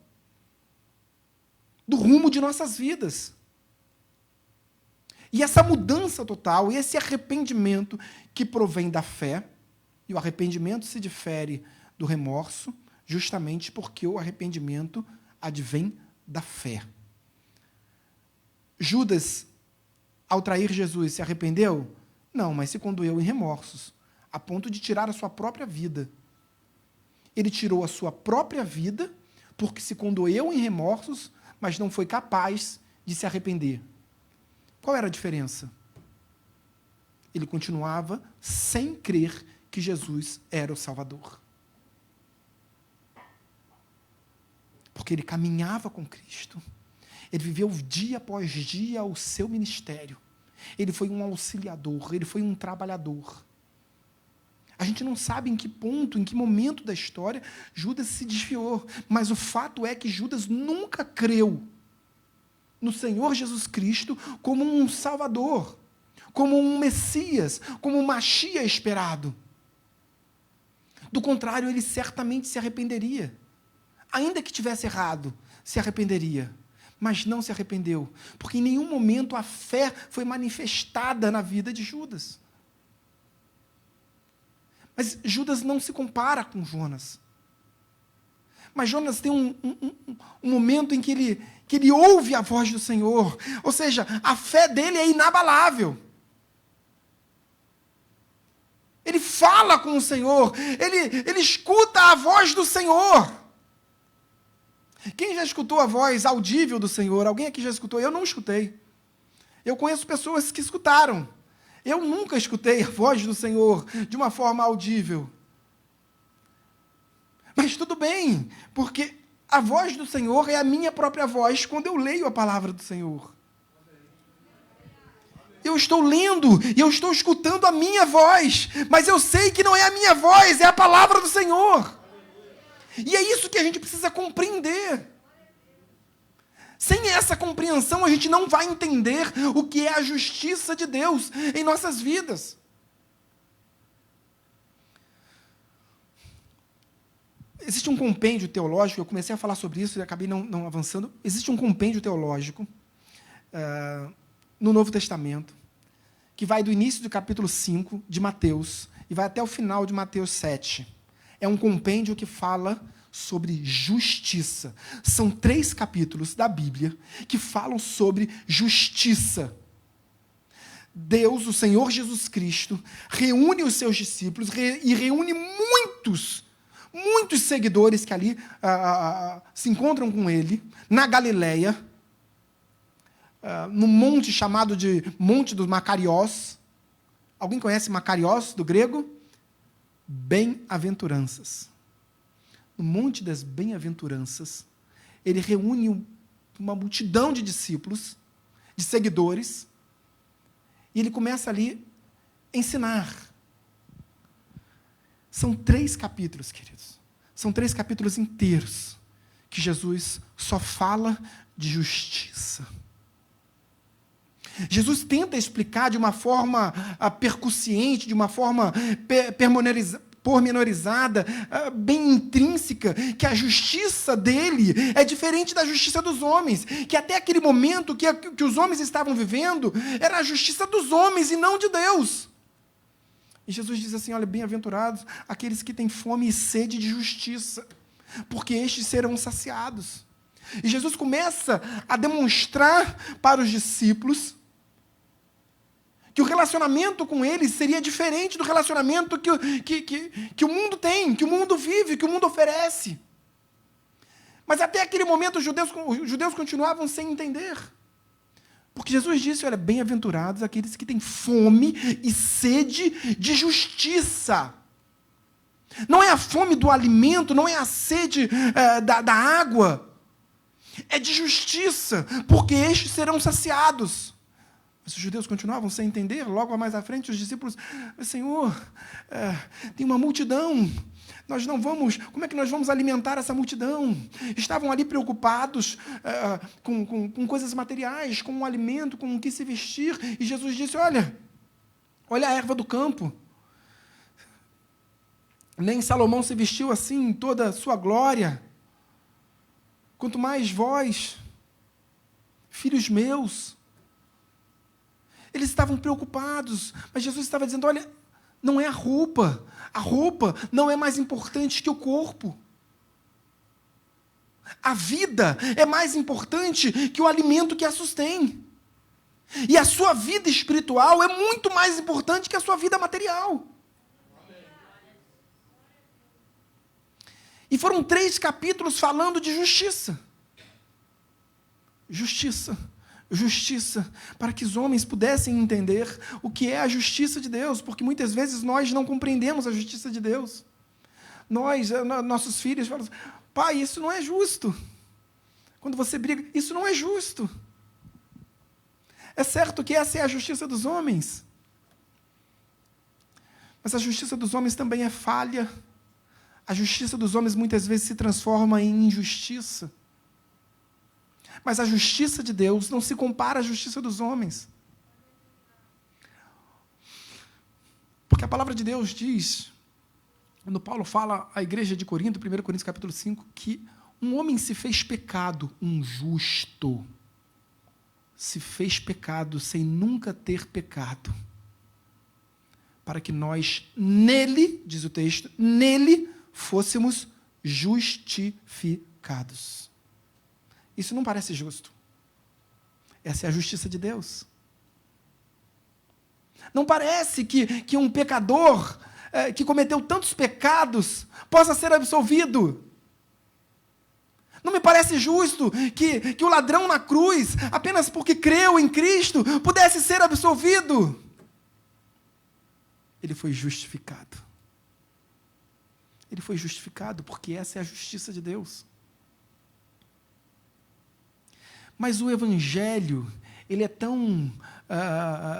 do rumo de nossas vidas. E essa mudança total, esse arrependimento que provém da fé, E o arrependimento se difere do remorso, justamente porque o arrependimento advém da fé. Judas, ao trair Jesus, se arrependeu? Não, mas se condoeu em remorsos, a ponto de tirar a sua própria vida. Ele tirou a sua própria vida porque se condoeu em remorsos, mas não foi capaz de se arrepender. Qual era a diferença? Ele continuava sem crer que Jesus era o Salvador. Porque ele caminhava com Cristo. Ele viveu dia após dia o seu ministério. Ele foi um auxiliador, ele foi um trabalhador. A gente não sabe em que ponto, em que momento da história Judas se desviou, mas o fato é que Judas nunca creu no Senhor Jesus Cristo como um Salvador, como um Messias, como um Machia esperado. Do contrário, ele certamente se arrependeria. Ainda que tivesse errado, se arrependeria. Mas não se arrependeu, porque em nenhum momento a fé foi manifestada na vida de Judas. Mas Judas não se compara com Jonas. Mas Jonas tem um momento em que ele ouve a voz do Senhor. Ou seja, a fé dele é inabalável. Ele fala com o Senhor. Ele escuta a voz do Senhor. Quem já escutou a voz audível do Senhor? Alguém aqui já escutou? Eu não escutei. Eu conheço pessoas que escutaram. Eu nunca escutei a voz do Senhor de uma forma audível. Mas tudo bem, porque a voz do Senhor é a minha própria voz quando eu leio a palavra do Senhor. Eu estou lendo e eu estou escutando a minha voz, mas eu sei que não é a minha voz, é a palavra do Senhor. E é isso que a gente precisa compreender. Sem essa compreensão, a gente não vai entender o que é a justiça de Deus em nossas vidas. Existe um compêndio teológico, eu comecei a falar sobre isso e acabei não avançando. Existe um compêndio teológico no Novo Testamento, que vai do início do capítulo 5 de Mateus e vai até o final de Mateus 7. É um compêndio que fala sobre justiça. São 3 capítulos da Bíblia que falam sobre justiça. Deus, o Senhor Jesus Cristo, reúne os seus discípulos e reúne muitos seguidores que ali se encontram com ele, na Galileia, no monte chamado de Monte dos Macariós. Alguém conhece Macariós, do grego? Bem-aventuranças. No Monte das Bem-aventuranças, ele reúne uma multidão de discípulos, de seguidores, e ele começa ali a ensinar. São 3 capítulos, queridos. São 3 capítulos inteiros que Jesus só fala de justiça. Jesus tenta explicar de uma forma percussiente, de uma forma pormenorizada, bem intrínseca, que a justiça dele é diferente da justiça dos homens, que até aquele momento que os homens estavam vivendo, era a justiça dos homens e não de Deus. E Jesus diz assim, olha, bem-aventurados aqueles que têm fome e sede de justiça, porque estes serão saciados. E Jesus começa a demonstrar para os discípulos que o relacionamento com eles seria diferente do relacionamento que o mundo tem, que o mundo vive, que o mundo oferece. Mas até aquele momento os judeus continuavam sem entender. Porque Jesus disse, olha, bem-aventurados aqueles que têm fome e sede de justiça. Não é a fome do alimento, não é a sede da água. É de justiça, porque estes serão saciados. Mas os judeus continuavam sem entender. Logo mais à frente, os discípulos, Senhor, tem uma multidão, nós não vamos, como é que nós vamos alimentar essa multidão? Estavam ali preocupados com coisas materiais, com o alimento, com o que se vestir, e Jesus disse, olha a erva do campo, nem Salomão se vestiu assim em toda a sua glória, quanto mais vós, filhos meus. Eles estavam preocupados, mas Jesus estava dizendo, olha, não é a roupa. A roupa não é mais importante que o corpo. A vida é mais importante que o alimento que a sustém. E a sua vida espiritual é muito mais importante que a sua vida material. E foram 3 capítulos falando de justiça. Justiça. Justiça. Para que os homens pudessem entender o que é a justiça de Deus. Porque muitas vezes nós não compreendemos a justiça de Deus. Nossos filhos falam assim, pai, isso não é justo. Quando você briga, isso não é justo. É certo que essa é a justiça dos homens. Mas a justiça dos homens também é falha. A justiça dos homens muitas vezes se transforma em injustiça. Mas a justiça de Deus não se compara à justiça dos homens. Porque a palavra de Deus diz, quando Paulo fala à igreja de Corinto, 1 Coríntios capítulo 5, que um homem se fez pecado, um justo, se fez pecado sem nunca ter pecado, para que nós, nele, diz o texto, nele fôssemos justificados. Isso não parece justo. Essa é a justiça de Deus. Não parece que um pecador que cometeu tantos pecados possa ser absolvido. Não me parece justo que o ladrão na cruz, apenas porque creu em Cristo, pudesse ser absolvido. Ele foi justificado. Ele foi justificado porque essa é a justiça de Deus. Mas o Evangelho, ele é tão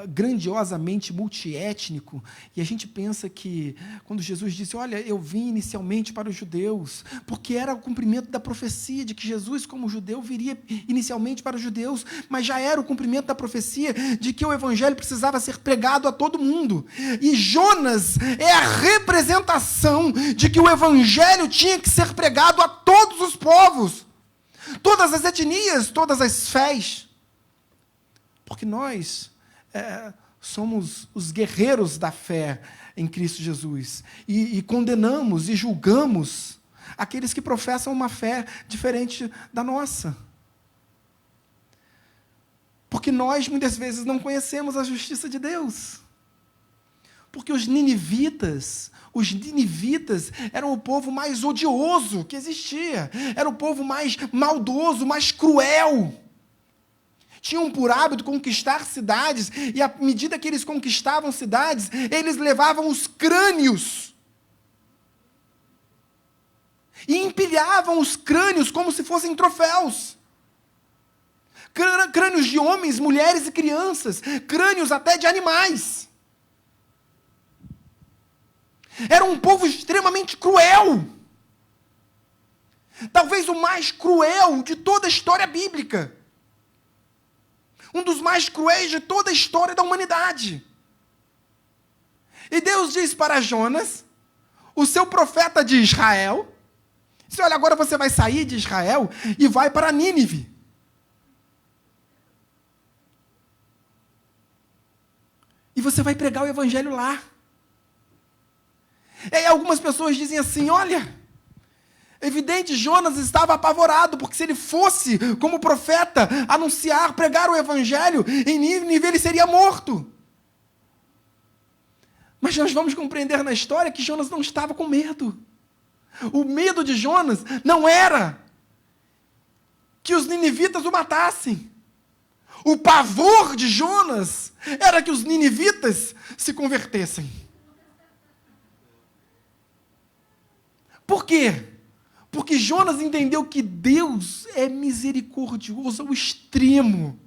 grandiosamente multiétnico, e a gente pensa que, quando Jesus disse, olha, eu vim inicialmente para os judeus, porque era o cumprimento da profecia de que Jesus, como judeu, viria inicialmente para os judeus, mas já era o cumprimento da profecia de que o Evangelho precisava ser pregado a todo mundo. E Jonas é a representação de que o Evangelho tinha que ser pregado a todos os povos, todas as etnias, todas as fés. Porque nós somos os guerreiros da fé em Cristo Jesus. E condenamos e julgamos aqueles que professam uma fé diferente da nossa. Porque nós, muitas vezes, não conhecemos a justiça de Deus. Porque os ninivitas eram o povo mais odioso que existia. Era o povo mais maldoso, mais cruel. Tinham por hábito conquistar cidades, e à medida que eles conquistavam cidades, eles levavam os crânios. E empilhavam os crânios como se fossem troféus. Crânios de homens, mulheres e crianças. Crânios até de animais. Era um povo extremamente cruel. Talvez o mais cruel de toda a história bíblica. Um dos mais cruéis de toda a história da humanidade. E Deus diz para Jonas, o seu profeta de Israel, diz, olha, agora você vai sair de Israel e vai para Nínive. E você vai pregar o evangelho lá. E aí algumas pessoas dizem assim, olha, evidente, Jonas estava apavorado, porque se ele fosse, como profeta, anunciar, pregar o evangelho, em Nínive ele seria morto. Mas nós vamos compreender na história que Jonas não estava com medo. O medo de Jonas não era que os ninivitas o matassem. O pavor de Jonas era que os ninivitas se convertessem. Por quê? Porque Jonas entendeu que Deus é misericordioso ao extremo.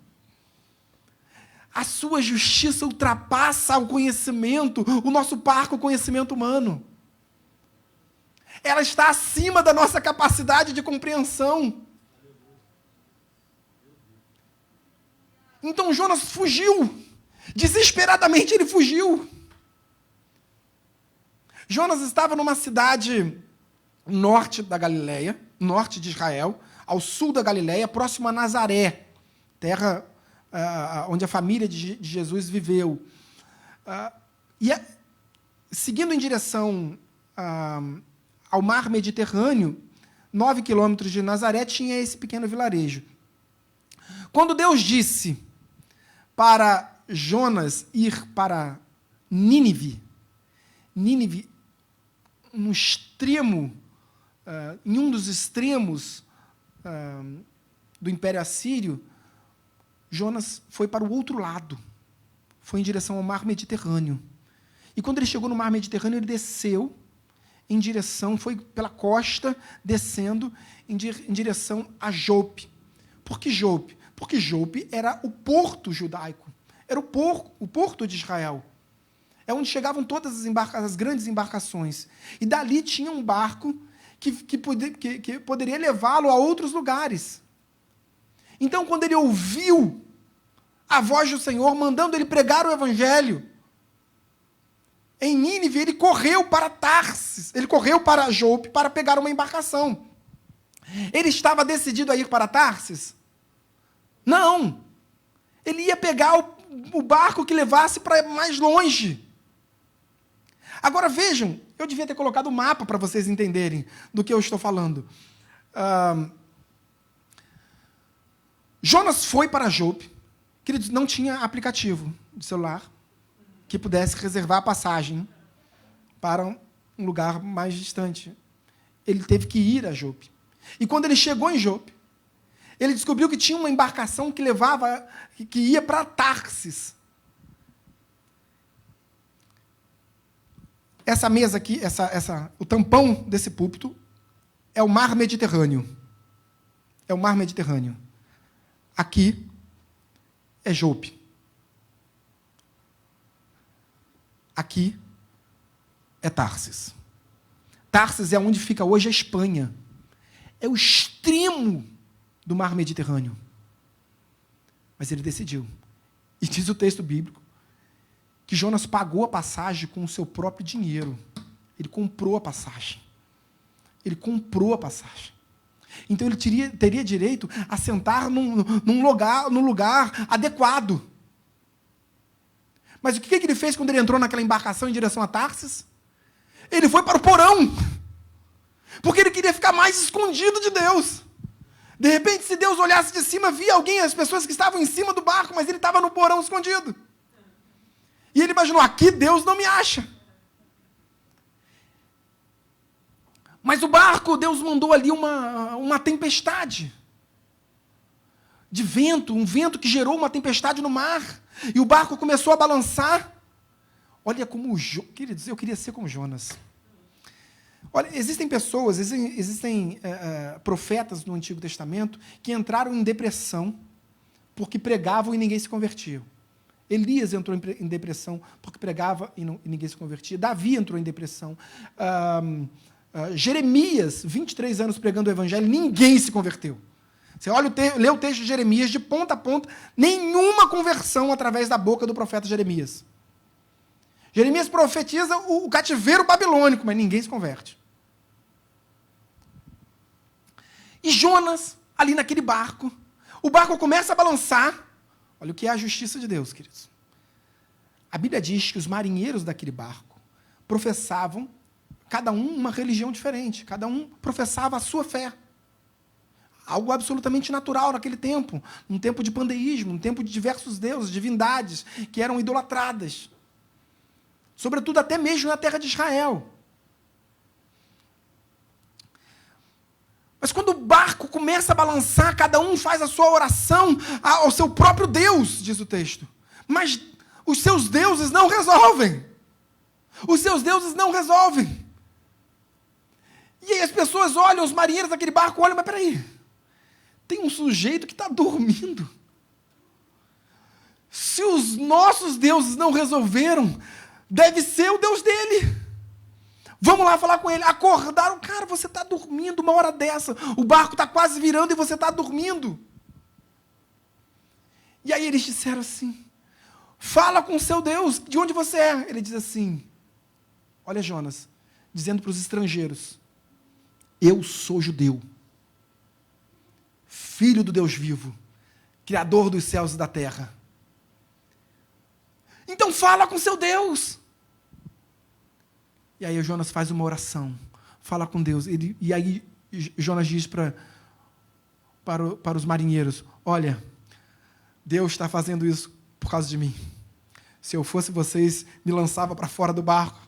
A sua justiça ultrapassa o conhecimento, o nosso parco conhecimento humano. Ela está acima da nossa capacidade de compreensão. Então Jonas fugiu. Desesperadamente ele fugiu. Jonas estava numa cidade norte da Galileia, norte de Israel, ao sul da Galileia, próximo a Nazaré, terra onde a família de Jesus viveu. seguindo em direção ao mar Mediterrâneo, 9 quilômetros de Nazaré, tinha esse pequeno vilarejo. Quando Deus disse para Jonas ir para Nínive, no extremo, em um dos extremos do Império Assírio, Jonas foi para o outro lado, foi em direção ao mar Mediterrâneo. E quando ele chegou no mar Mediterrâneo, ele desceu em direção, foi pela costa, descendo em direção a Jope. Por que Jope? Porque Jope era o porto judaico, era o porto de Israel. É onde chegavam todas as grandes embarcações. E dali tinha um barco que poderia levá-lo a outros lugares. Então, quando ele ouviu a voz do Senhor mandando ele pregar o Evangelho, em Nínive, ele correu para Tarsis, ele correu para Jope para pegar uma embarcação. Ele estava decidido a ir para Tarsis? Não. Ele ia pegar o barco que levasse para mais longe. Agora vejam, eu devia ter colocado o mapa para vocês entenderem do que eu estou falando. Jonas foi para Jope, queridos, não tinha aplicativo de celular que pudesse reservar a passagem para um lugar mais distante. Ele teve que ir a Jope. E quando ele chegou em Jope, ele descobriu que tinha uma embarcação que ia para Tarsis. Essa mesa aqui, o tampão desse púlpito é o mar Mediterrâneo. É o mar Mediterrâneo. Aqui é Jope. Aqui é Tarsis. Tarsis é onde fica hoje a Espanha. É o extremo do mar Mediterrâneo. Mas ele decidiu. E diz o texto bíblico que Jonas pagou a passagem com o seu próprio dinheiro. Ele comprou a passagem. Ele comprou a passagem. Então ele teria direito a sentar num lugar adequado. Mas o que ele fez quando ele entrou naquela embarcação em direção a Tarsis? Ele foi para o porão. Porque ele queria ficar mais escondido de Deus. De repente, se Deus olhasse de cima, via as pessoas que estavam em cima do barco, mas ele estava no porão escondido. E ele imaginou, aqui Deus não me acha. Mas o barco, Deus mandou ali uma tempestade de vento, um vento que gerou uma tempestade no mar. E o barco começou a balançar. Olha como queridos, eu queria ser como Jonas. Olha, existem pessoas, existem profetas no Antigo Testamento que entraram em depressão porque pregavam e ninguém se convertia. Elias entrou em depressão porque pregava e ninguém se convertia. Davi entrou em depressão. Jeremias, 23 anos pregando o Evangelho, ninguém se converteu. Você lê o texto de Jeremias de ponta a ponta, nenhuma conversão através da boca do profeta Jeremias. Jeremias profetiza o cativeiro babilônico, mas ninguém se converte. E Jonas, ali naquele barco, o barco começa a balançar. Olha o que é a justiça de Deus, queridos. A Bíblia diz que os marinheiros daquele barco professavam, cada um uma religião diferente, cada um professava a sua fé. Algo absolutamente natural naquele tempo, um tempo de pandeísmo, um tempo de diversos deuses, divindades que eram idolatradas. Sobretudo até mesmo na terra de Israel. Mas quando o barco começa a balançar, cada um faz a sua oração ao seu próprio Deus, diz o texto. Mas os seus deuses não resolvem. Os seus deuses não resolvem. E aí as pessoas olham, os marinheiros daquele barco olham, mas peraí, tem um sujeito que está dormindo. Se os nossos deuses não resolveram, deve ser o Deus dele. Vamos lá falar com ele. Acordaram. Cara, você está dormindo uma hora dessa. O barco está quase virando e você está dormindo. E aí eles disseram assim, fala com o seu Deus, de onde você é? Ele diz assim, olha Jonas, dizendo para os estrangeiros, eu sou judeu, filho do Deus vivo, criador dos céus e da terra. Então fala com seu Deus. E aí o Jonas faz uma oração, fala com Deus. E aí Jonas diz para os marinheiros: olha, Deus está fazendo isso por causa de mim. Se eu fosse vocês, me lançava para fora do barco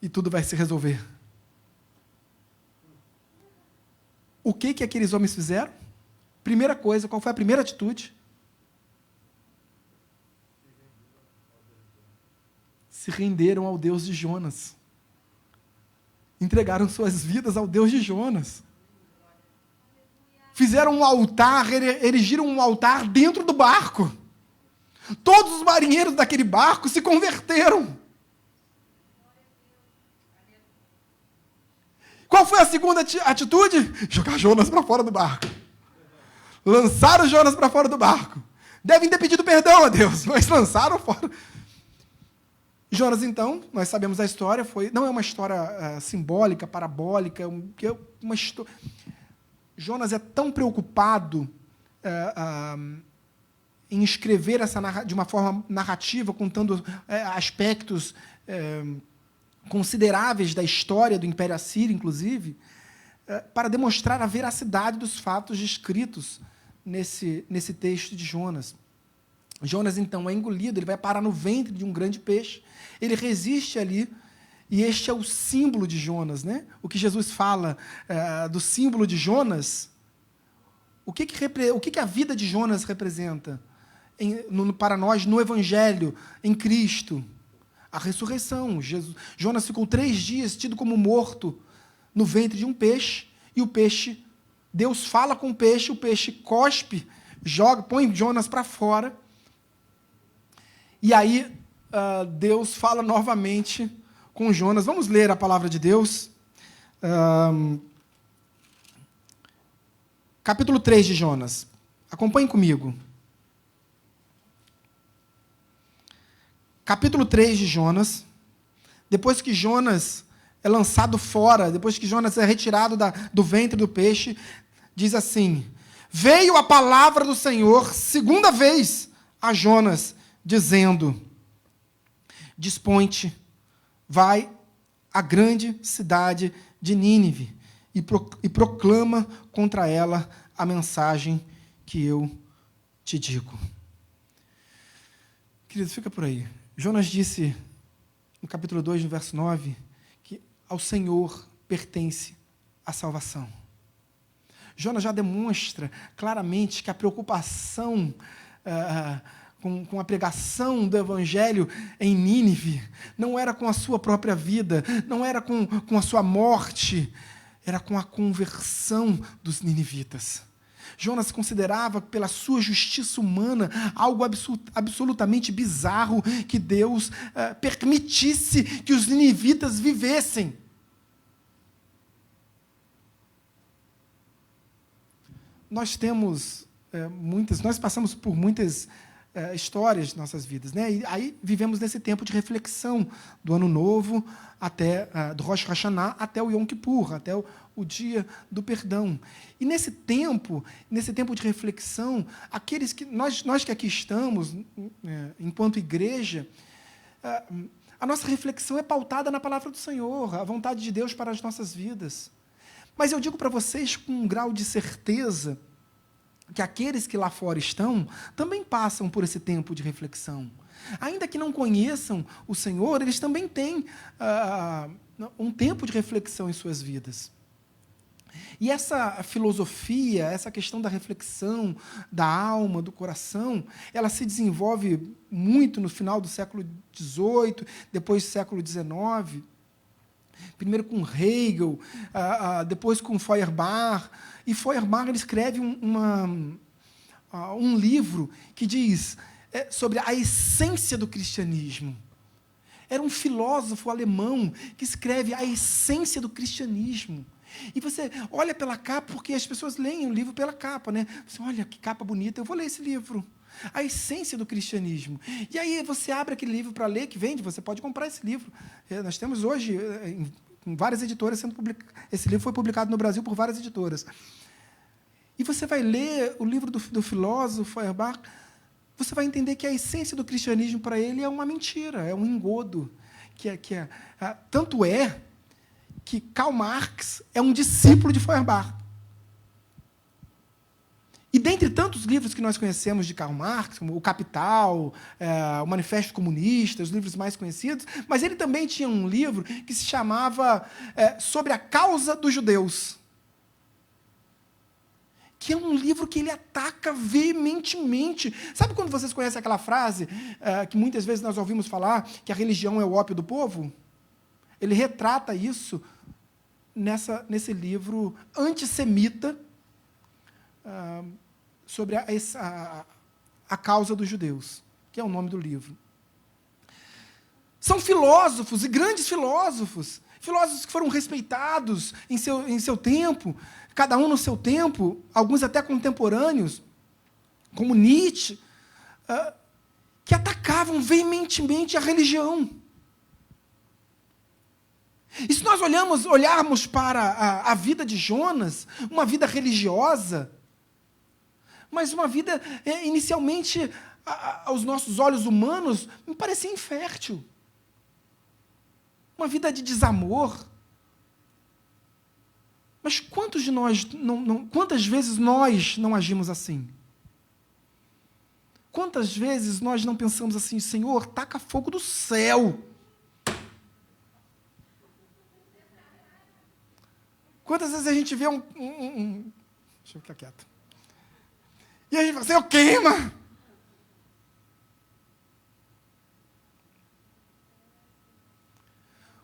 e tudo vai se resolver. O que aqueles homens fizeram? Primeira coisa, qual foi a primeira atitude? Se renderam ao Deus de Jonas. Entregaram suas vidas ao Deus de Jonas. Fizeram um altar, erigiram um altar dentro do barco. Todos os marinheiros daquele barco se converteram. Qual foi a segunda atitude? Jogar Jonas para fora do barco. Lançaram Jonas para fora do barco. Devem ter pedido perdão a Deus, mas lançaram fora. Jonas, então, nós sabemos a história, não é uma história simbólica, parabólica, uma história. Jonas é tão preocupado em escrever de uma forma narrativa, contando aspectos consideráveis da história do Império Assírio, inclusive, para demonstrar a veracidade dos fatos descritos nesse texto de Jonas. Jonas, então, é engolido, ele vai parar no ventre de um grande peixe, ele resiste ali, e este é o símbolo de Jonas, né? O que Jesus fala do símbolo de Jonas, o que a vida de Jonas representa para nós no Evangelho, em Cristo? A ressurreição. Jonas ficou 3 dias tido como morto no ventre de um peixe, e o peixe, Deus fala com o peixe cospe, põe Jonas para fora, e aí Deus fala novamente com Jonas. Vamos ler a palavra de Deus. Capítulo 3 de Jonas. Acompanhe comigo. Capítulo 3 de Jonas. Depois que Jonas é lançado fora, depois que Jonas é retirado do ventre do peixe, diz assim: veio a palavra do Senhor segunda vez a Jonas, dizendo: dispõe-te, vai à grande cidade de Nínive e proclama contra ela a mensagem que eu te digo. Querido, fica por aí. Jonas disse, no capítulo 2, no verso 9, que ao Senhor pertence a salvação. Jonas já demonstra claramente que a preocupação com a pregação do Evangelho em Nínive não era com a sua própria vida, não era com a sua morte, era com a conversão dos ninivitas. Jonas considerava, pela sua justiça humana, algo absolutamente bizarro que Deus permitisse que os ninivitas vivessem. Nós passamos por muitas histórias de nossas vidas, né? E aí vivemos nesse tempo de reflexão do Ano Novo do Rosh Hashanah até o Yom Kippur, até o dia do perdão. E nesse tempo de reflexão, aqueles que nós que aqui estamos, enquanto igreja, a nossa reflexão é pautada na palavra do Senhor, a vontade de Deus para as nossas vidas. Mas eu digo para vocês com um grau de certeza que aqueles que lá fora estão também passam por esse tempo de reflexão. Ainda que não conheçam o Senhor, eles também têm um tempo de reflexão em suas vidas. E essa filosofia, essa questão da reflexão, da alma, do coração, ela se desenvolve muito no final do século XVIII, depois do século XIX, primeiro com Hegel, depois com Feuerbach. E Feuerbach ele escreve um livro que diz sobre a essência do cristianismo. Era um filósofo alemão que escreve a essência do cristianismo. E você olha pela capa, porque as pessoas leem o livro pela capa, né? Você olha que capa bonita, eu vou ler esse livro. A essência do cristianismo. E aí você abre aquele livro para ler, que vende, você pode comprar esse livro. Nós temos hoje, em várias editoras, sendo publicado. Esse livro foi publicado no Brasil por várias editoras. E você vai ler o livro do filósofo Feuerbach, você vai entender que a essência do cristianismo para ele é uma mentira, é um engodo. Tanto é que Karl Marx é um discípulo de Feuerbach. E dentre tantos livros que nós conhecemos de Karl Marx, como O Capital, o Manifesto Comunista, os livros mais conhecidos, mas ele também tinha um livro que se chamava Sobre a Causa dos Judeus, que é um livro que ele ataca veementemente. Sabe quando vocês conhecem aquela frase que muitas vezes nós ouvimos falar, que a religião é o ópio do povo? Ele retrata isso nesse livro antissemita, sobre a causa dos judeus, que é o nome do livro. São filósofos, e grandes filósofos que foram respeitados em seu tempo, cada um no seu tempo, alguns até contemporâneos, como Nietzsche, que atacavam veementemente a religião. E se nós olharmos para a vida de Jonas, uma vida religiosa, mas uma vida, inicialmente, aos nossos olhos humanos, me parecia infértil. Uma vida de desamor. Mas quantas vezes nós não agimos assim? Quantas vezes nós não pensamos assim, Senhor, taca fogo do céu? Quantas vezes a gente vê Deixa eu ficar quieto. E a gente fala, Senhor, queima!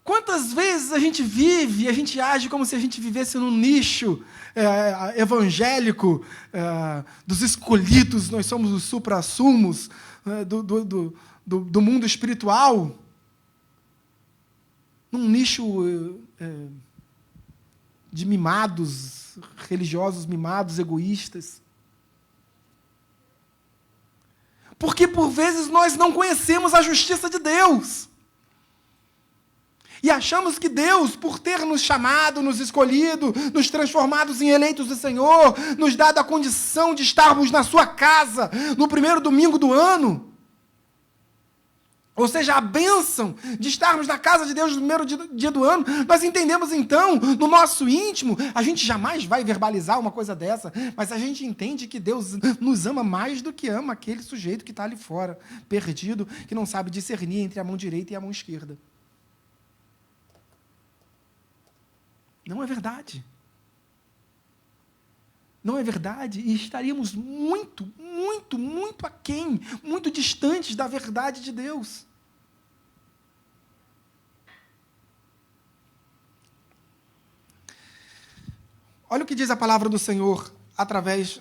Quantas vezes a gente vive, a gente age como se a gente vivesse num nicho evangélico dos escolhidos, nós somos os supra-sumos do mundo espiritual, num nicho de mimados, religiosos mimados, egoístas. Porque, por vezes, nós não conhecemos a justiça de Deus. E achamos que Deus, por ter nos chamado, nos escolhido, nos transformados em eleitos do Senhor, nos dado a condição de estarmos na sua casa no primeiro domingo do ano, ou seja, a bênção de estarmos na casa de Deus no primeiro dia do ano, nós entendemos então, no nosso íntimo, a gente jamais vai verbalizar uma coisa dessa, mas a gente entende que Deus nos ama mais do que ama aquele sujeito que está ali fora, perdido, que não sabe discernir entre a mão direita e a mão esquerda. Não é verdade. Não é verdade, e estaríamos muito, muito, muito aquém, muito distantes da verdade de Deus. Olha o que diz a palavra do Senhor através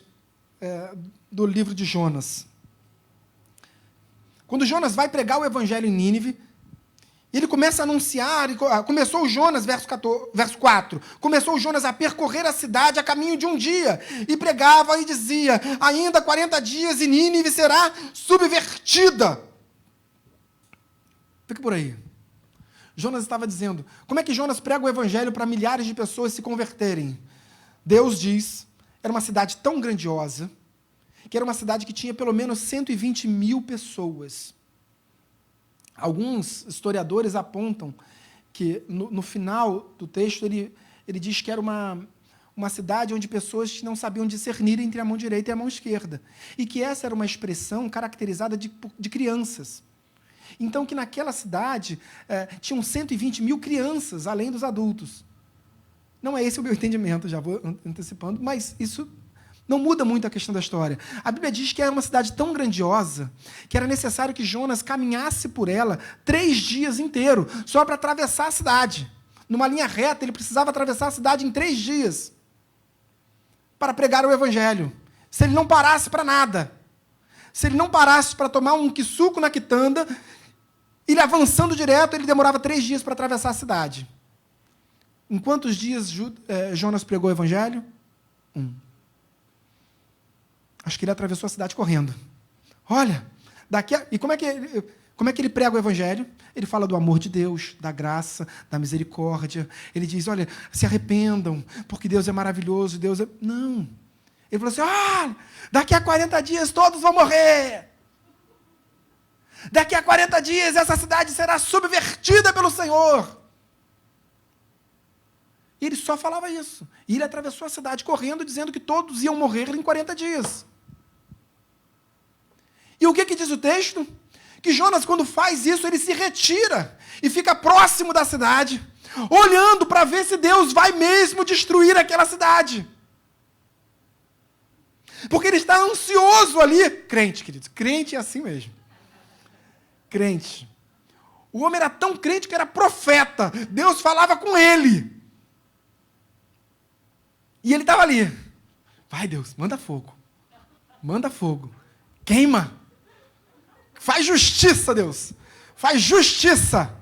do livro de Jonas. Quando Jonas vai pregar o evangelho em Nínive, ele começa a anunciar, começou o Jonas, verso 4, começou o Jonas a percorrer a cidade a caminho de um dia, e pregava e dizia, ainda 40 dias e Nínive será subvertida. Fica por aí. Jonas estava dizendo, como é que Jonas prega o evangelho para milhares de pessoas se converterem? Deus diz, era uma cidade tão grandiosa, que era uma cidade que tinha pelo menos 120 mil pessoas. Alguns historiadores apontam que, no final do texto, ele diz que era uma cidade onde pessoas não sabiam discernir entre a mão direita e a mão esquerda. E que essa era uma expressão caracterizada de crianças. Então, que naquela cidade tinham 120 mil crianças, além dos adultos. Não é esse o meu entendimento, já vou antecipando, mas isso não muda muito a questão da história. A Bíblia diz que era uma cidade tão grandiosa que era necessário que Jonas caminhasse por ela 3 dias inteiros, só para atravessar a cidade. Numa linha reta, ele precisava atravessar a cidade em 3 dias para pregar o evangelho. Se ele não parasse para nada, se ele não parasse para tomar um quisuco na quitanda, ele avançando direto, ele demorava 3 dias para atravessar a cidade. Em quantos dias Jonas pregou o evangelho? 1. Acho que ele atravessou a cidade correndo. Olha, e como é que ele prega o evangelho? Ele fala do amor de Deus, da graça, da misericórdia. Ele diz, olha, se arrependam, porque Deus é maravilhoso, Deus é... Não. Ele falou assim, daqui a 40 dias todos vão morrer. Daqui a 40 dias essa cidade será subvertida pelo Senhor. E ele só falava isso. E ele atravessou a cidade correndo, dizendo que todos iam morrer em 40 dias. E o que diz o texto? Que Jonas, quando faz isso, ele se retira e fica próximo da cidade, olhando para ver se Deus vai mesmo destruir aquela cidade. Porque ele está ansioso ali. Crente, querido. Crente é assim mesmo. Crente. O homem era tão crente que era profeta. Deus falava com ele. E ele estava ali. Vai, Deus, manda fogo. Manda fogo. Queima. Faz justiça, Deus. Faz justiça.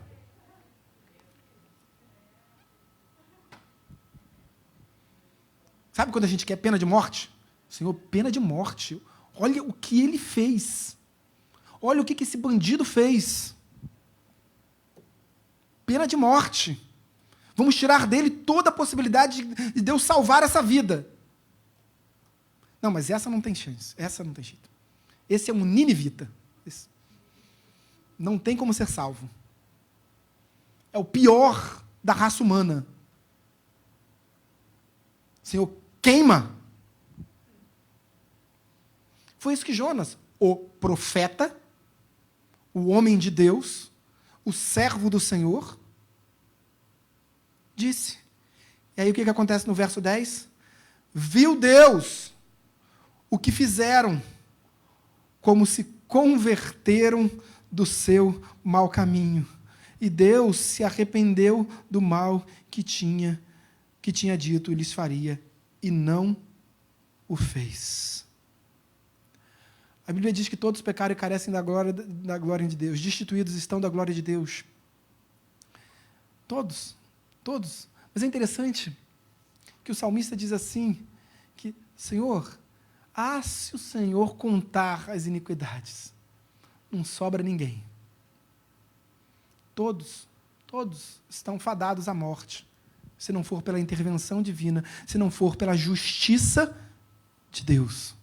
Sabe quando a gente quer pena de morte? Senhor, pena de morte. Olha o que ele fez. Olha o que esse bandido fez. Pena de morte. Vamos tirar dele toda a possibilidade de Deus salvar essa vida. Não, mas essa não tem chance. Essa não tem jeito. Esse é um ninivita. Esse não tem como ser salvo. É o pior da raça humana. Senhor, queima. Foi isso que Jonas, o profeta, o homem de Deus, o servo do Senhor, disse. E aí o que acontece no verso 10? Viu Deus o que fizeram, como se converteram do seu mau caminho. E Deus se arrependeu do mal que tinha dito e lhes faria, e não o fez. A Bíblia diz que todos pecaram e carecem da glória de Deus. Destituídos estão da glória de Deus. Todos. Mas é interessante que o salmista diz assim, que, Senhor, se o Senhor contar as iniquidades, não sobra ninguém. Todos estão fadados à morte, se não for pela intervenção divina, se não for pela justiça de Deus.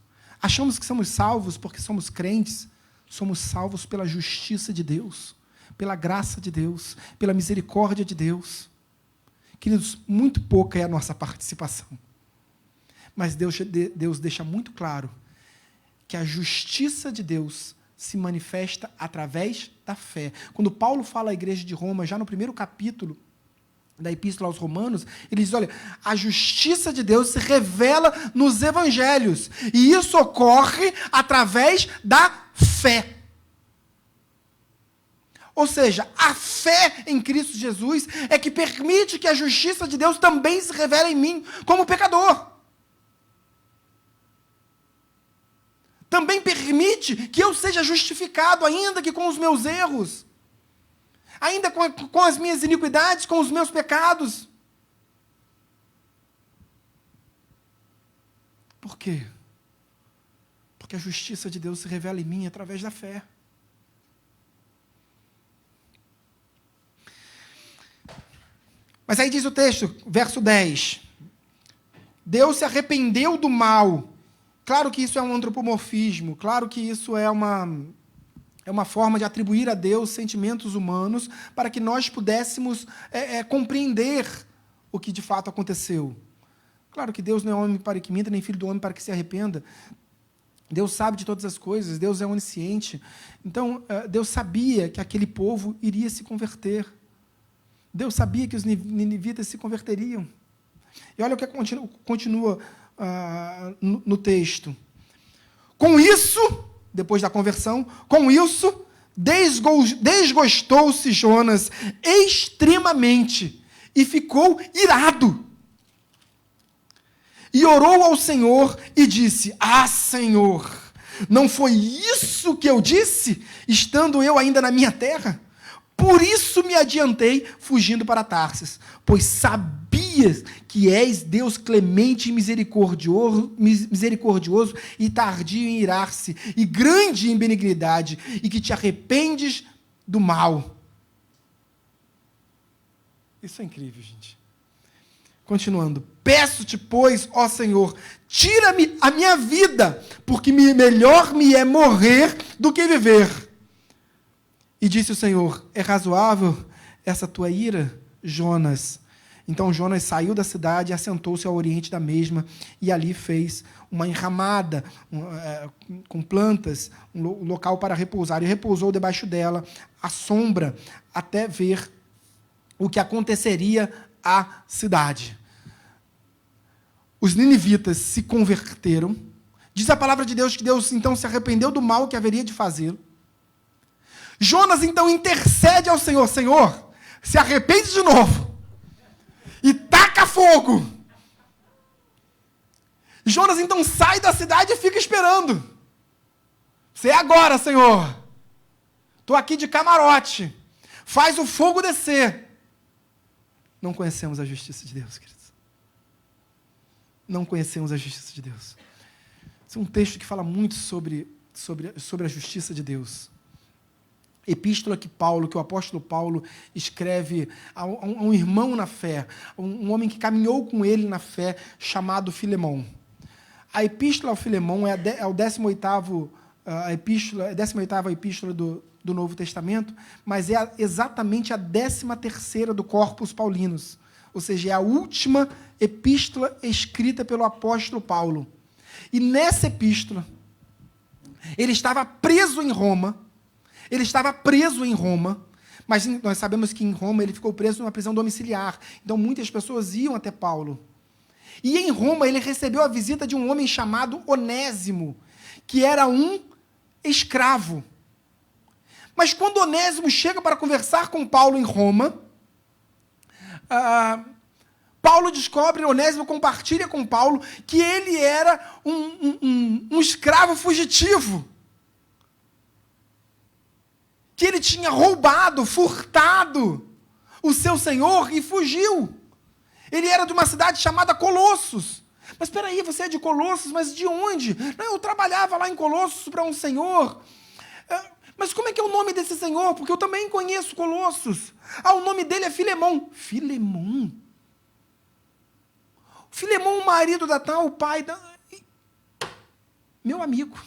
Achamos que somos salvos porque somos crentes, somos salvos pela justiça de Deus, pela graça de Deus, pela misericórdia de Deus. Queridos, muito pouca é a nossa participação. Mas Deus deixa muito claro que a justiça de Deus se manifesta através da fé. Quando Paulo fala à igreja de Roma, já no primeiro capítulo da Epístola aos Romanos, ele diz, olha, a justiça de Deus se revela nos evangelhos, e isso ocorre através da fé. Ou seja, a fé em Cristo Jesus é que permite que a justiça de Deus também se revele em mim como pecador. Também permite que eu seja justificado, ainda que com os meus erros, ainda com as minhas iniquidades, com os meus pecados. Por quê? Porque a justiça de Deus se revela em mim através da fé. Mas aí diz o texto, verso 10, Deus se arrependeu do mal. Claro que isso é um antropomorfismo, claro que isso é uma forma de atribuir a Deus sentimentos humanos para que nós pudéssemos compreender o que de fato aconteceu. Claro que Deus não é homem para que minta, nem filho do homem para que se arrependa. Deus sabe de todas as coisas, Deus é onisciente. Então, Deus sabia que aquele povo iria se converter. Deus sabia que os ninivitas se converteriam. E olha o que continua no texto. Com isso, depois da conversão, com isso, desgostou-se Jonas extremamente e ficou irado. E orou ao Senhor e disse, Senhor, não foi isso que eu disse, estando eu ainda na minha terra? Por isso me adiantei, fugindo para Tarsis, pois sabias que és Deus clemente e misericordioso e tardio em irar-se, e grande em benignidade, e que te arrependes do mal. Isso é incrível, gente. Continuando. Peço-te, pois, ó Senhor, tira-me a minha vida, porque melhor me é morrer do que viver. E disse o Senhor: é razoável essa tua ira, Jonas? Então Jonas saiu da cidade e assentou-se ao oriente da mesma, e ali fez uma enramada com plantas, um local para repousar, e repousou debaixo dela, à sombra, até ver o que aconteceria à cidade. Os ninivitas se converteram. Diz a palavra de Deus que Deus então se arrependeu do mal que haveria de fazer. Jonas então intercede ao Senhor: Senhor, se arrepende de novo e taca fogo. Jonas então sai da cidade e fica esperando. Você é agora, Senhor. Estou aqui de camarote. Faz o fogo descer. Não conhecemos a justiça de Deus, queridos. Não conhecemos a justiça de Deus. Esse é um texto que fala muito sobre a justiça de Deus. Epístola que o apóstolo Paulo escreve a um irmão na fé, um homem que caminhou com ele na fé, chamado Filemão. A epístola ao Filemão é a 18ª epístola do Novo Testamento, mas é exatamente a 13ª do Corpus Paulinus, ou seja, é a última epístola escrita pelo apóstolo Paulo. E nessa epístola, ele estava preso em Roma, mas nós sabemos que em Roma ele ficou preso numa prisão domiciliar. Então muitas pessoas iam até Paulo. E em Roma ele recebeu a visita de um homem chamado Onésimo, que era um escravo. Mas quando Onésimo chega para conversar com Paulo em Roma, Paulo descobre, Onésimo compartilha com Paulo, que ele era um escravo fugitivo. Que ele tinha roubado, furtado o seu senhor e fugiu. Ele era de uma cidade chamada Colossos. Mas espera aí, você é de Colossos, mas de onde? Não, eu trabalhava lá em Colossos para um senhor. Mas como é que é o nome desse senhor? Porque eu também conheço Colossos. O nome dele é Filemão. Filemão? Filemão, o marido da tal, o pai da... Meu amigo.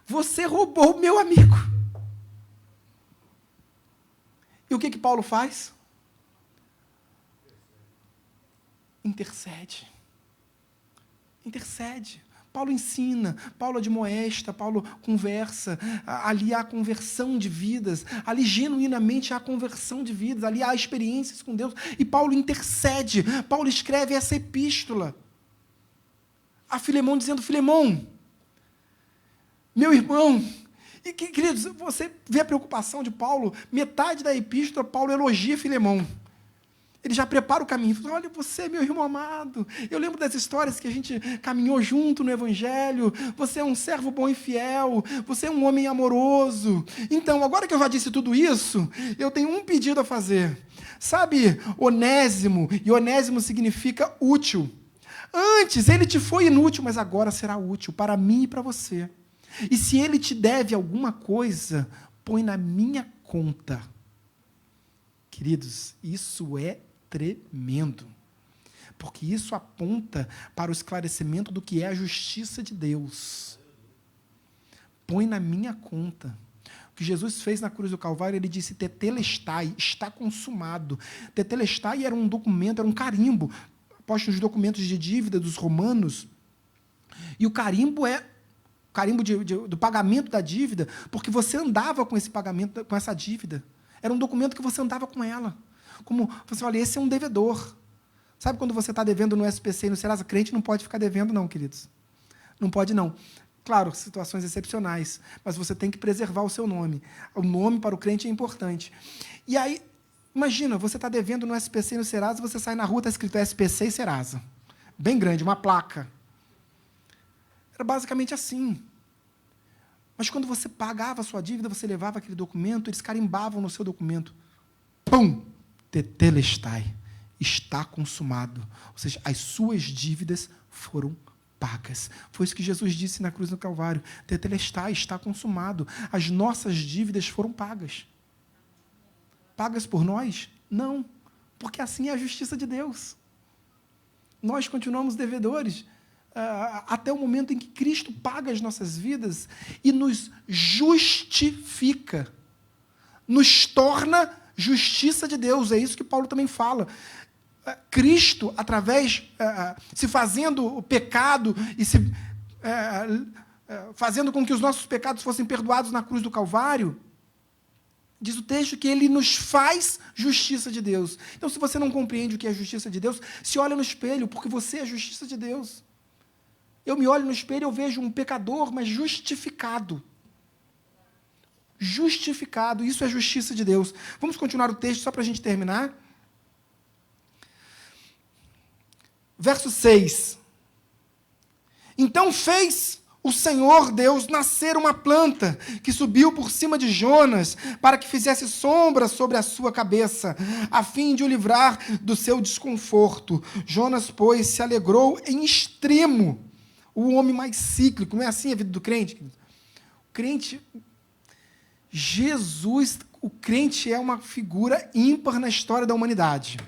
Você roubou meu amigo. E o que Paulo faz? Intercede. Paulo ensina, Paulo admoesta, Paulo conversa. Ali há conversão de vidas, ali genuinamente há conversão de vidas, ali há experiências com Deus. E Paulo intercede, Paulo escreve essa epístola a Filemão, dizendo: Filemão, meu irmão. E, queridos, você vê a preocupação de Paulo, metade da epístola, Paulo elogia Filemão. Ele já prepara o caminho. Olha, você, meu irmão amado, eu lembro das histórias que a gente caminhou junto no Evangelho. Você é um servo bom e fiel. Você é um homem amoroso. Então, agora que eu já disse tudo isso, eu tenho um pedido a fazer. Sabe, Onésimo, e Onésimo significa útil. Antes ele te foi inútil, mas agora será útil para mim e para você. E se ele te deve alguma coisa, põe na minha conta. Queridos, isso é tremendo, porque isso aponta para o esclarecimento do que é a justiça de Deus. Põe na minha conta. O que Jesus fez na cruz do Calvário, ele disse: tetelestai, está consumado. Tetelestai era um documento, era um carimbo, posto nos documentos de dívida dos romanos, e o carimbo é carimbo do pagamento da dívida, porque você andava com esse pagamento, com essa dívida. Era um documento que você andava com ela. Como você olha, esse é um devedor. Sabe quando você está devendo no SPC e no Serasa? Crente não pode ficar devendo, não, queridos. Não pode, não. Claro, situações excepcionais, mas você tem que preservar o seu nome. O nome para o crente é importante. E aí, imagina, você está devendo no SPC e no Serasa, você sai na rua, está escrito SPC e Serasa. Bem grande, uma placa. Era basicamente assim. Mas quando você pagava a sua dívida, você levava aquele documento, eles carimbavam no seu documento. Pum! Tetelestai. Está consumado. Ou seja, as suas dívidas foram pagas. Foi isso que Jesus disse na cruz do Calvário. Tetelestai, está consumado. As nossas dívidas foram pagas. Pagas por nós? Não. Porque assim é a justiça de Deus. Nós continuamos devedores até o momento em que Cristo paga as nossas vidas e nos justifica. nos torna justiça de Deus. É isso que Paulo também fala. Cristo, através, se fazendo o pecado e fazendo com que os nossos pecados fossem perdoados na cruz do Calvário, diz o texto que ele nos faz justiça de Deus. Então, se você não compreende o que é justiça de Deus, se olha no espelho, porque você é a justiça de Deus. Eu me olho no espelho e eu vejo um pecador, mas justificado. Justificado, isso é justiça de Deus. Vamos continuar o texto só para a gente terminar. Verso 6. Então fez o Senhor Deus nascer uma planta que subiu por cima de Jonas para que fizesse sombra sobre a sua cabeça, a fim de o livrar do seu desconforto. Jonas, pois, se alegrou em extremo. O homem mais cíclico, não é assim a vida do crente? O crente, Jesus, o crente é uma figura ímpar na história da humanidade.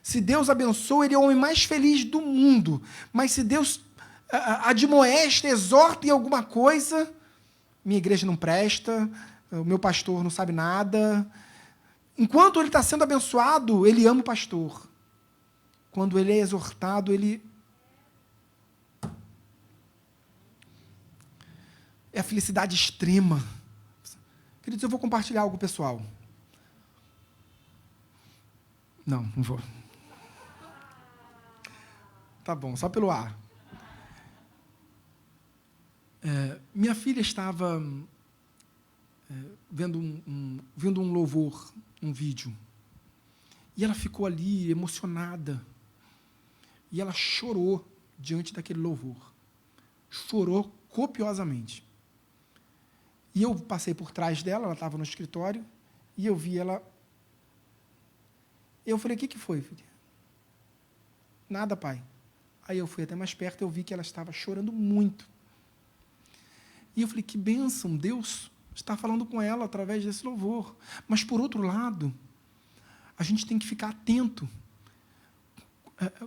Se Deus abençoa, ele é o homem mais feliz do mundo. Mas se Deus admoesta, exorta em alguma coisa, minha igreja não presta, o meu pastor não sabe nada. Enquanto ele está sendo abençoado, ele ama o pastor. Quando ele é exortado, ele... é a felicidade extrema. Queridos, eu vou compartilhar algo pessoal. Não vou. Tá bom, só pelo ar. Minha filha estava vendo um louvor, um vídeo, e ela ficou ali emocionada, e ela chorou diante daquele louvor. Chorou copiosamente. E eu passei por trás dela, ela estava no escritório, e eu vi ela... Eu falei, o que foi, filha? Nada, pai. Aí eu fui até mais perto e eu vi que ela estava chorando muito. E eu falei, que bênção, Deus está falando com ela através desse louvor. Mas, por outro lado, a gente tem que ficar atento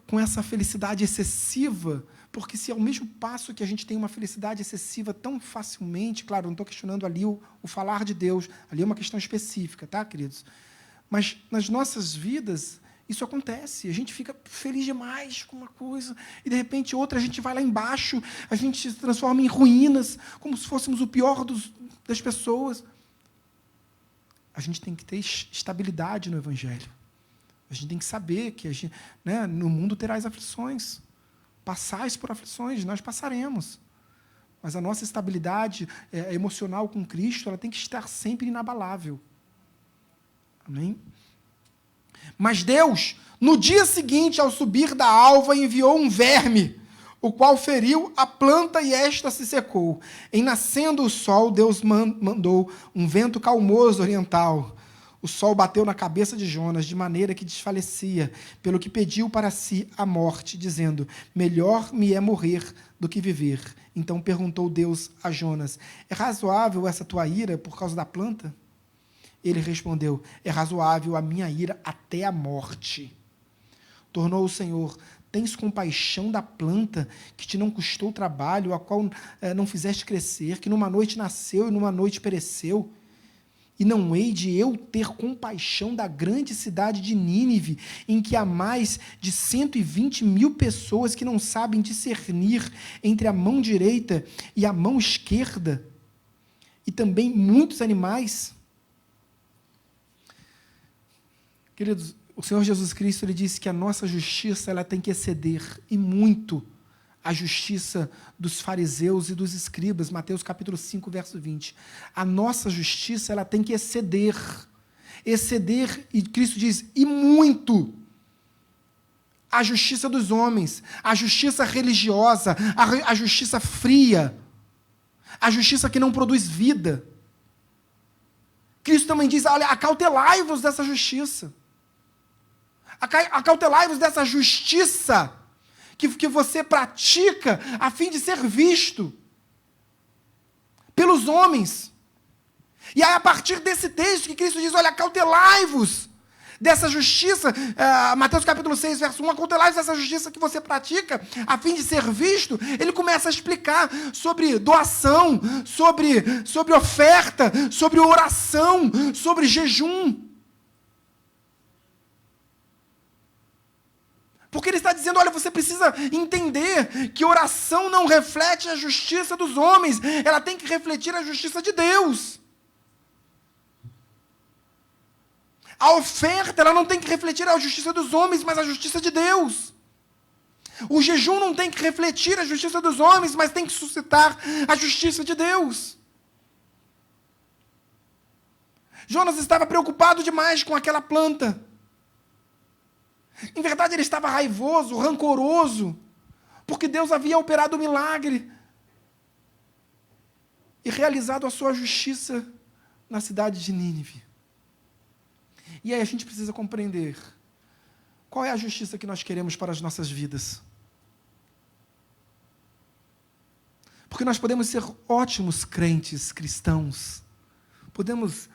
com essa felicidade excessiva, porque se ao mesmo passo que a gente tem uma felicidade excessiva tão facilmente, claro, não estou questionando ali o falar de Deus, ali é uma questão específica, tá, queridos? Mas nas nossas vidas, isso acontece, a gente fica feliz demais com uma coisa, e de repente outra, a gente vai lá embaixo, a gente se transforma em ruínas, como se fôssemos o pior das pessoas. A gente tem que ter estabilidade no Evangelho. A gente tem que saber que no mundo terás aflições. Passais por aflições, nós passaremos. Mas a nossa estabilidade emocional com Cristo, ela tem que estar sempre inabalável. Amém? Mas Deus, no dia seguinte, ao subir da alva, enviou um verme, o qual feriu a planta e esta se secou. Em nascendo o sol, Deus mandou um vento calmoso oriental. O sol bateu na cabeça de Jonas, de maneira que desfalecia, pelo que pediu para si a morte, dizendo, melhor me é morrer do que viver. Então perguntou Deus a Jonas, é razoável essa tua ira por causa da planta? Ele respondeu, é razoável a minha ira até a morte. Tornou o Senhor, tens compaixão da planta que te não custou trabalho, a qual não fizeste crescer, que numa noite nasceu e numa noite pereceu? E não hei de eu ter compaixão da grande cidade de Nínive, em que há mais de 120 mil pessoas que não sabem discernir entre a mão direita e a mão esquerda, e também muitos animais. Queridos, o Senhor Jesus Cristo, ele disse que a nossa justiça ela tem que exceder, e muito, a justiça dos fariseus e dos escribas, Mateus capítulo 5, verso 20. A nossa justiça ela tem que exceder, e Cristo diz, e muito, a justiça dos homens, a justiça religiosa, a justiça fria, a justiça que não produz vida. Cristo também diz, olha, acautelai-vos dessa justiça. Acautelai-vos dessa justiça que você pratica a fim de ser visto pelos homens. E aí, a partir desse texto que Cristo diz, olha, acautelai-vos dessa justiça, Mateus capítulo 6, verso 1, acautelai-vos dessa justiça que você pratica, a fim de ser visto, ele começa a explicar sobre doação, sobre oferta, sobre oração, sobre jejum. Porque ele está dizendo, olha, você precisa entender que oração não reflete a justiça dos homens, ela tem que refletir a justiça de Deus. A oferta, ela não tem que refletir a justiça dos homens, mas a justiça de Deus. O jejum não tem que refletir a justiça dos homens, mas tem que suscitar a justiça de Deus. Jonas estava preocupado demais com aquela planta. Em verdade, ele estava raivoso, rancoroso, porque Deus havia operado o milagre e realizado a sua justiça na cidade de Nínive. E aí a gente precisa compreender qual é a justiça que nós queremos para as nossas vidas. Porque nós podemos ser ótimos crentes, cristãos, podemos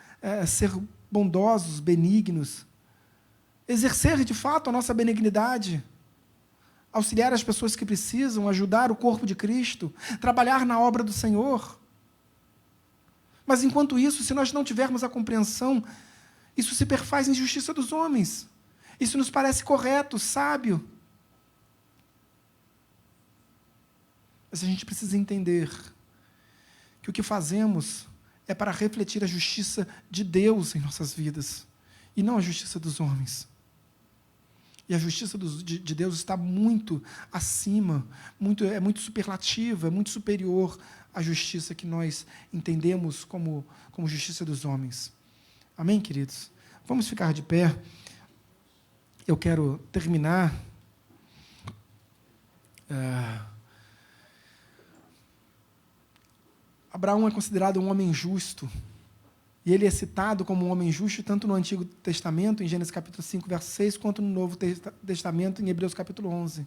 ser bondosos, benignos, exercer de fato a nossa benignidade, auxiliar as pessoas que precisam, ajudar o corpo de Cristo, trabalhar na obra do Senhor. Mas enquanto isso, se nós não tivermos a compreensão, isso se perfaz em justiça dos homens. Isso nos parece correto, sábio. Mas a gente precisa entender que o que fazemos é para refletir a justiça de Deus em nossas vidas, e não a justiça dos homens. E a justiça de Deus está muito acima, é muito superlativa, é muito superior à justiça que nós entendemos como justiça dos homens. Amém, queridos? Vamos ficar de pé. Eu quero terminar Abraão é considerado um homem justo. E ele é citado como um homem justo tanto no Antigo Testamento, em Gênesis capítulo 5, verso 6, quanto no Novo Testamento, em Hebreus capítulo 11.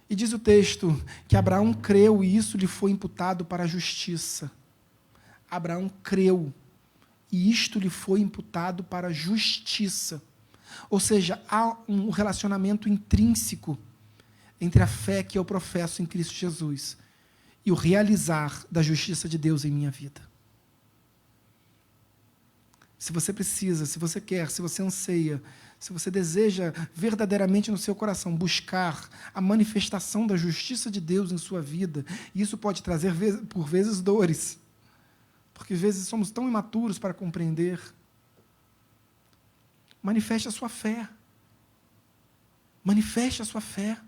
E diz o texto que Abraão creu e isso lhe foi imputado para a justiça. Abraão creu e isto lhe foi imputado para a justiça. Ou seja, há um relacionamento intrínseco entre a fé que eu professo em Cristo Jesus e o realizar da justiça de Deus em minha vida. Se você precisa, se você quer, se você anseia, se você deseja verdadeiramente no seu coração buscar a manifestação da justiça de Deus em sua vida, isso pode trazer, por vezes, dores, porque às vezes somos tão imaturos para compreender. Manifeste a sua fé. Manifeste a sua fé.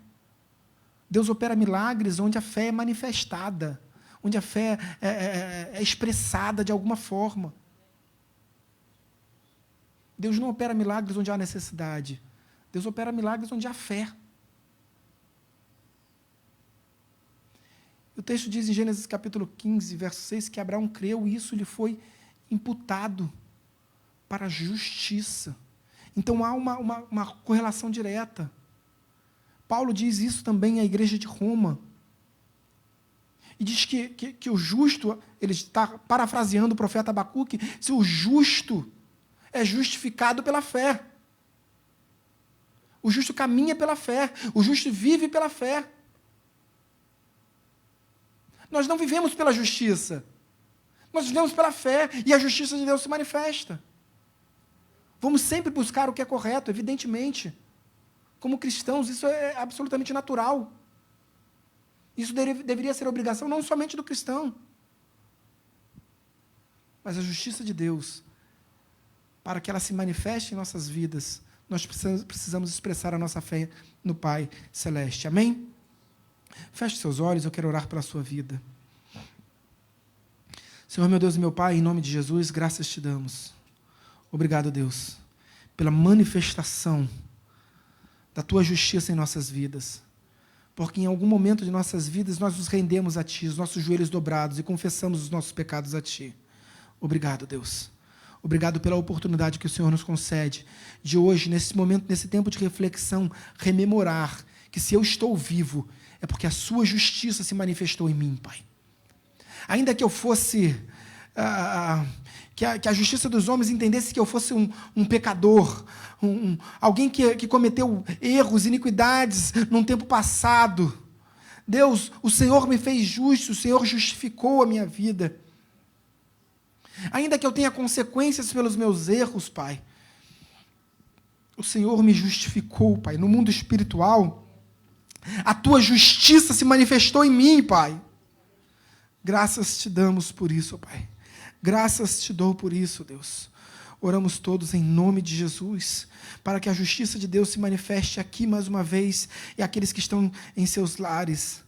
Deus opera milagres onde a fé é manifestada, onde a fé é expressada de alguma forma. Deus não opera milagres onde há necessidade. Deus opera milagres onde há fé. O texto diz em Gênesis capítulo 15, verso 6, que Abraão creu e isso lhe foi imputado para a justiça. Então há uma correlação direta. Paulo diz isso também à igreja de Roma. E diz que o justo, ele está parafraseando o profeta Abacuque, se o justo é justificado pela fé. O justo caminha pela fé. O justo vive pela fé. Nós não vivemos pela justiça. Nós vivemos pela fé. E a justiça de Deus se manifesta. Vamos sempre buscar o que é correto, evidentemente. Como cristãos, isso é absolutamente natural. Isso deveria ser obrigação não somente do cristão, mas a justiça de Deus, para que ela se manifeste em nossas vidas, nós precisamos expressar a nossa fé no Pai Celeste. Amém? Feche seus olhos, eu quero orar pela sua vida. Senhor, meu Deus e meu Pai, em nome de Jesus, graças te damos. Obrigado, Deus, pela manifestação da Tua justiça em nossas vidas. Porque em algum momento de nossas vidas nós nos rendemos a Ti, os nossos joelhos dobrados, e confessamos os nossos pecados a Ti. Obrigado, Deus. Obrigado pela oportunidade que o Senhor nos concede de hoje, nesse momento, nesse tempo de reflexão, rememorar que se eu estou vivo, é porque a sua justiça se manifestou em mim, Pai. Ainda que eu fosse que a justiça dos homens entendesse que eu fosse um pecador, alguém que cometeu erros, iniquidades num tempo passado. Deus, o Senhor me fez justo, o Senhor justificou a minha vida. Ainda que eu tenha consequências pelos meus erros, Pai, o Senhor me justificou, Pai. No mundo espiritual, a Tua justiça se manifestou em mim, Pai. Graças te damos por isso, Pai. Graças te dou por isso, Deus. Oramos todos em nome de Jesus, para que a justiça de Deus se manifeste aqui mais uma vez e aqueles que estão em seus lares.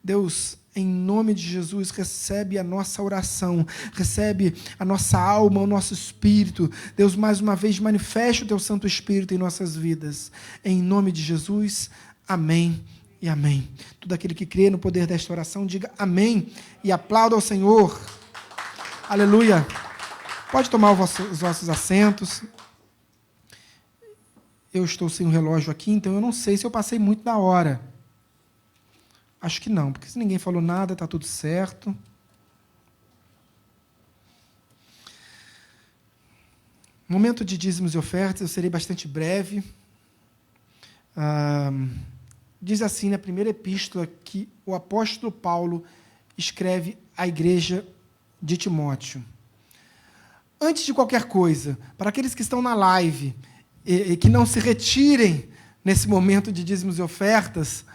Deus, em nome de Jesus, recebe a nossa oração, recebe a nossa alma, o nosso espírito. Deus, mais uma vez, manifeste o Teu Santo Espírito em nossas vidas. Em nome de Jesus, amém e amém. Todo aquele que crê no poder desta oração, diga amém e aplauda ao Senhor. Aleluia. Pode tomar os vossos assentos. Eu estou sem o relógio aqui, então eu não sei se eu passei muito da hora. Acho que não, porque se ninguém falou nada, está tudo certo. Momento de dízimos e ofertas, eu serei bastante breve. Diz assim na primeira epístola que o apóstolo Paulo escreve à igreja de Timóteo. Antes de qualquer coisa, para aqueles que estão na live e que não se retirem nesse momento de dízimos e ofertas,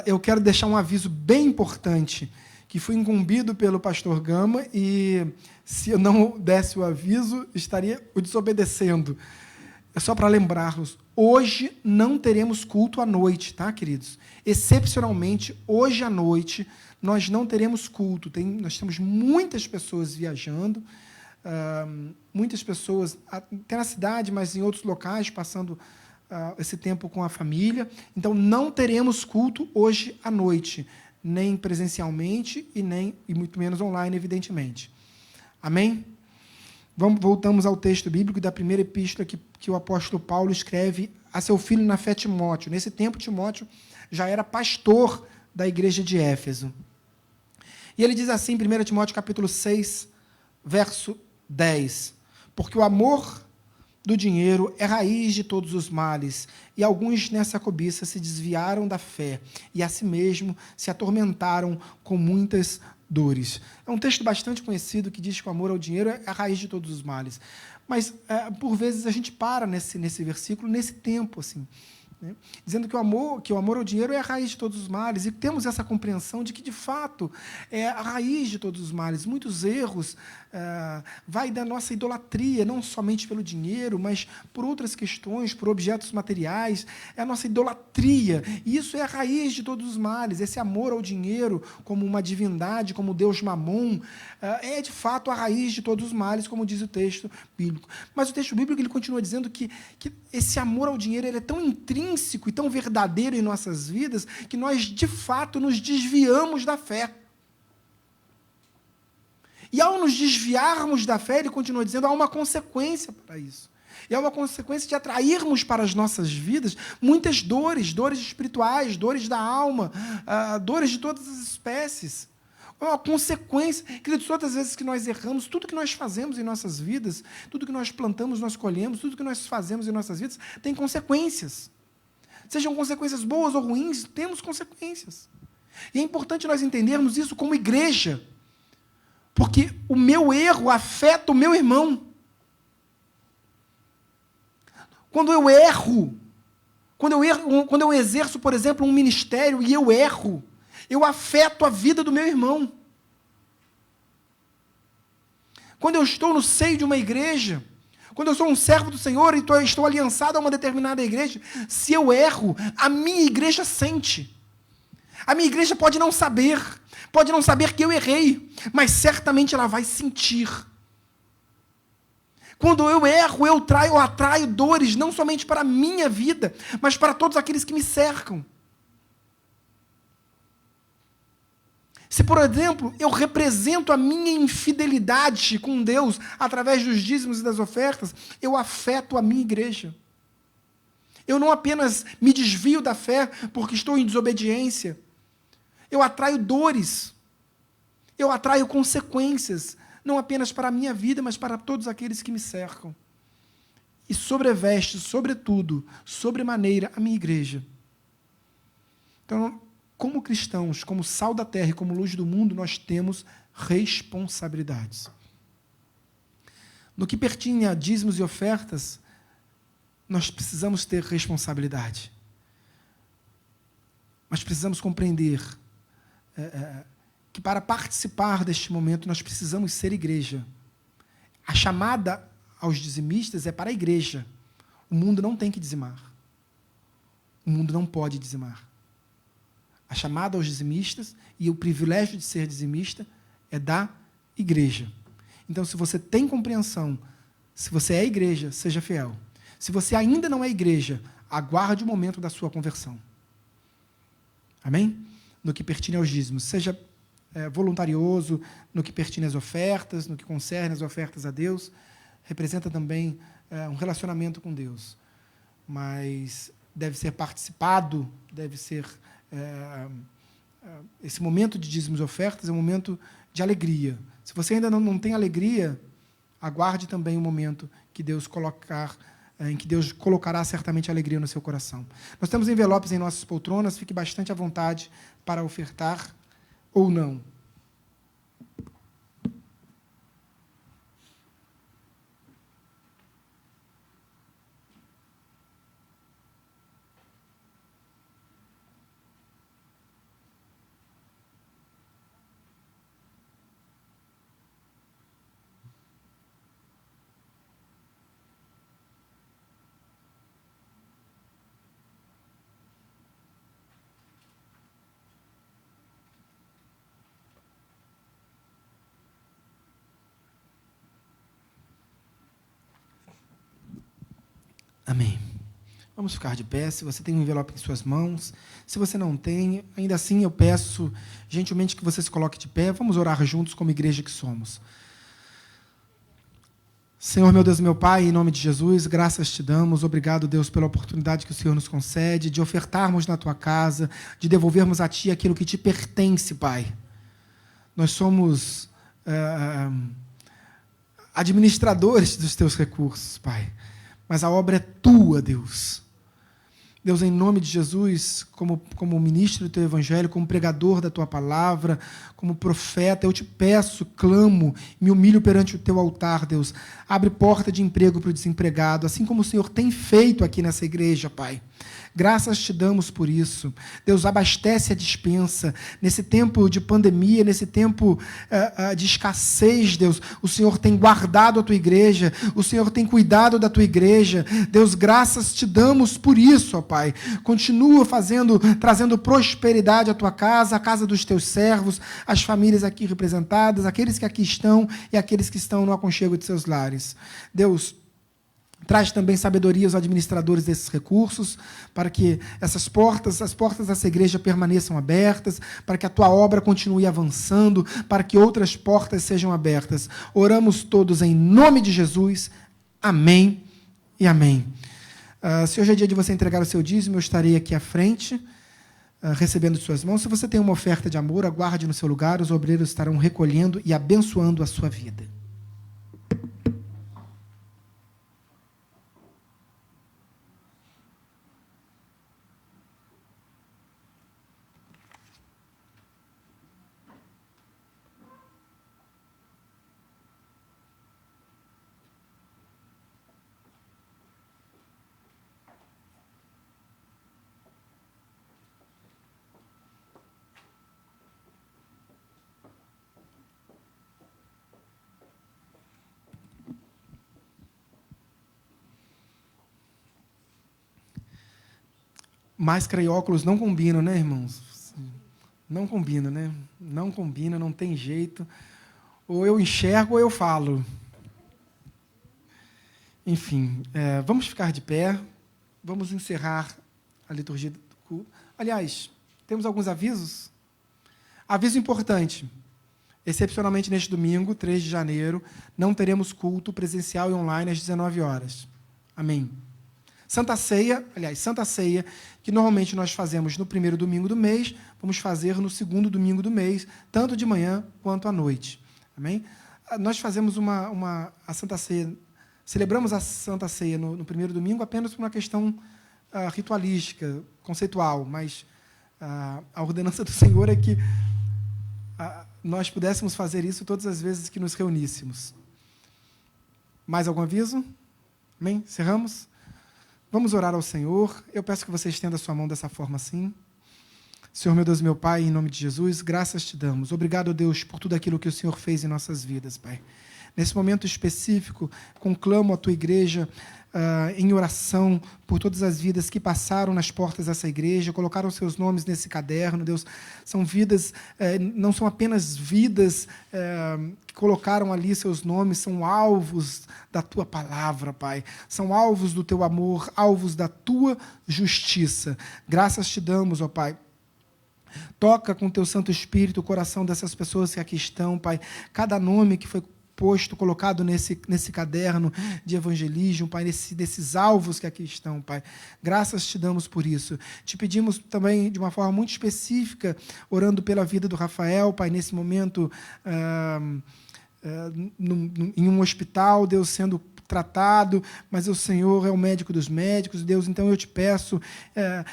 eu quero deixar um aviso bem importante, que fui incumbido pelo pastor Gama e, se eu não desse o aviso, estaria o desobedecendo. É só para lembrá-los, hoje não teremos culto à noite, tá, queridos? Excepcionalmente, hoje à noite, nós não teremos culto. Nós temos muitas pessoas viajando, muitas pessoas, até na cidade, mas em outros locais, passando esse tempo com a família. Então, não teremos culto hoje à noite, nem presencialmente e muito menos online, evidentemente. Amém? Voltamos ao texto bíblico da primeira epístola que o apóstolo Paulo escreve a seu filho na fé, Timóteo. Nesse tempo, Timóteo já era pastor da igreja de Éfeso. E ele diz assim, 1 Timóteo capítulo 6, verso 10, porque o amor do dinheiro é raiz de todos os males, e alguns nessa cobiça se desviaram da fé, e a si mesmo se atormentaram com muitas dores. É um texto bastante conhecido que diz que o amor ao dinheiro é a raiz de todos os males. Mas, por vezes, a gente para nesse versículo, nesse tempo, assim, né? Dizendo que o amor ao dinheiro é a raiz de todos os males, e temos essa compreensão de que, de fato, é a raiz de todos os males. Muitos erros vai da nossa idolatria, não somente pelo dinheiro, mas por outras questões, por objetos materiais, é a nossa idolatria, e isso é a raiz de todos os males. Esse amor ao dinheiro como uma divindade, como Deus Mamon, é, de fato, a raiz de todos os males, como diz o texto bíblico. Mas o texto bíblico ele continua dizendo que esse amor ao dinheiro ele é tão intrínseco e tão verdadeiro em nossas vidas que nós, de fato, nos desviamos da fé. E ao nos desviarmos da fé, ele continua dizendo, há uma consequência para isso. E há uma consequência de atrairmos para as nossas vidas muitas dores, dores espirituais, dores da alma, dores de todas as espécies. É uma consequência. Queridos, todas as vezes que nós erramos, tudo que nós fazemos em nossas vidas, tudo que nós plantamos, nós colhemos, tudo que nós fazemos em nossas vidas tem consequências. Sejam consequências boas ou ruins, temos consequências. E é importante nós entendermos isso como igreja, porque o meu erro afeta o meu irmão. Quando eu erro, quando eu exerço, por exemplo, um ministério e eu erro, eu afeto a vida do meu irmão. Quando eu estou no seio de uma igreja, quando eu sou um servo do Senhor e estou aliançado a uma determinada igreja, se eu erro, a minha igreja sente. A minha igreja pode não saber que eu errei, mas certamente ela vai sentir. Quando eu erro, eu atraio dores, não somente para a minha vida, mas para todos aqueles que me cercam. Se, por exemplo, eu represento a minha infidelidade com Deus através dos dízimos e das ofertas, eu afeto a minha igreja. Eu não apenas me desvio da fé porque estou em desobediência, eu atraio dores, eu atraio consequências não apenas para a minha vida, mas para todos aqueles que me cercam. E sobreveste, sobretudo, sobremaneira, a minha igreja. Então, como cristãos, como sal da terra e como luz do mundo, nós temos responsabilidades. No que pertine a dízimos e ofertas, nós precisamos ter responsabilidade. Mas precisamos compreender que para participar deste momento nós precisamos ser igreja. A chamada aos dizimistas é para a igreja. O mundo não tem que dizimar. O mundo não pode dizimar. A chamada aos dizimistas e o privilégio de ser dizimista é da igreja. Então, se você tem compreensão, se você é igreja, seja fiel. Se você ainda não é igreja, aguarde o momento da sua conversão. Amém? No que pertine aos dízimos, seja voluntarioso, no que pertine às ofertas, no que concerne as ofertas a Deus, representa também um relacionamento com Deus. Mas deve ser participado, deve ser... esse momento de dízimos e ofertas é um momento de alegria. Se você ainda não tem alegria, aguarde também o momento que Deus em que Deus colocará certamente alegria no seu coração. Nós temos envelopes em nossas poltronas, fique bastante à vontade para ofertar ou não. Amém. Vamos ficar de pé. Se você tem um envelope em suas mãos, se você não tem, ainda assim eu peço gentilmente que você se coloque de pé. Vamos orar juntos como igreja que somos. Senhor, meu Deus e meu Pai, em nome de Jesus, graças te damos. Obrigado, Deus, pela oportunidade que o Senhor nos concede de ofertarmos na tua casa, de devolvermos a ti aquilo que te pertence, Pai. Nós somos administradores dos teus recursos, Pai. Mas a obra é tua, Deus. Deus, em nome de Jesus, como ministro do teu evangelho, como pregador da tua palavra, como profeta, eu te peço, clamo, me humilho perante o teu altar, Deus. Abre porta de emprego para o desempregado, assim como o Senhor tem feito aqui nessa igreja, Pai. Graças te damos por isso. Deus, abastece a despensa. Nesse tempo de pandemia, nesse tempo de escassez, Deus, o Senhor tem guardado a tua igreja, o Senhor tem cuidado da tua igreja. Deus, graças te damos por isso, ó Pai. Continua trazendo prosperidade à tua casa, à casa dos teus servos, às famílias aqui representadas, aqueles que aqui estão e aqueles que estão no aconchego de seus lares. Deus, traz também sabedoria aos administradores desses recursos, para que as portas dessa igreja permaneçam abertas, para que a tua obra continue avançando, para que outras portas sejam abertas. Oramos todos em nome de Jesus. Amém e amém. Se hoje é dia de você entregar o seu dízimo, eu estarei aqui à frente, recebendo de suas mãos. Se você tem uma oferta de amor, aguarde no seu lugar, os obreiros estarão recolhendo e abençoando a sua vida. Máscara e óculos não combinam, né, irmãos? Não combina, né? Não combina, não tem jeito. Ou eu enxergo ou eu falo. Enfim, vamos ficar de pé. Vamos encerrar a liturgia do culto. Aliás, temos alguns avisos. Aviso importante. Excepcionalmente neste domingo, 3 de janeiro, não teremos culto presencial e online às 19 horas. Amém. Santa Ceia, que normalmente nós fazemos no primeiro domingo do mês, vamos fazer no segundo domingo do mês, tanto de manhã quanto à noite. Amém? nós fazemos a Santa Ceia, celebramos a Santa Ceia no primeiro domingo apenas por uma questão ritualística, conceitual, mas a ordenança do Senhor é que nós pudéssemos fazer isso todas as vezes que nos reuníssemos. Mais algum aviso? Amém? Encerramos? Vamos orar ao Senhor. Eu peço que você estenda a sua mão dessa forma assim. Senhor, meu Deus e meu Pai, em nome de Jesus, graças te damos. Obrigado, Deus, por tudo aquilo que o Senhor fez em nossas vidas, Pai. Nesse momento específico, conclamo a tua igreja em oração por todas as vidas que passaram nas portas dessa igreja, colocaram seus nomes nesse caderno, Deus. São vidas, não são apenas vidas que colocaram ali seus nomes, são alvos da tua palavra, Pai. São alvos do teu amor, alvos da tua justiça. Graças te damos, ó Pai. Toca com teu Santo Espírito o coração dessas pessoas que aqui estão, Pai. Cada nome que foi posto, colocado nesse caderno de evangelismo, Pai, desses alvos que aqui estão, Pai. Graças te damos por isso. Te pedimos também, de uma forma muito específica, orando pela vida do Rafael, Pai, nesse momento, em um hospital, Deus, sendo tratado, mas o Senhor é o médico dos médicos, Deus, então eu te peço,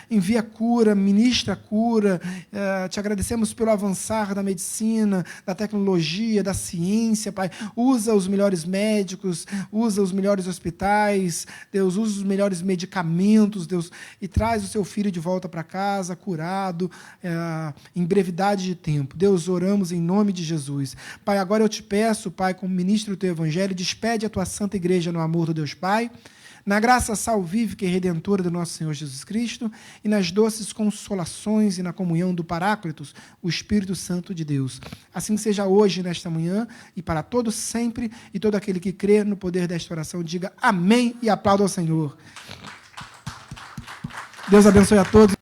envia cura, ministra cura, te agradecemos pelo avançar da medicina, da tecnologia, da ciência, Pai, usa os melhores médicos, usa os melhores hospitais, Deus, usa os melhores medicamentos, Deus, e traz o seu filho de volta para casa, curado, em brevidade de tempo. Deus, oramos em nome de Jesus. Pai, agora eu te peço, Pai, como ministro do teu evangelho, despede a tua santa igreja no amor do Deus Pai, na graça salvífica e redentora do nosso Senhor Jesus Cristo e nas doces consolações e na comunhão do Paráclitos, o Espírito Santo de Deus. Assim seja hoje, nesta manhã, e para todos sempre, e todo aquele que crê no poder desta oração, diga amém e aplauda ao Senhor. Deus abençoe a todos.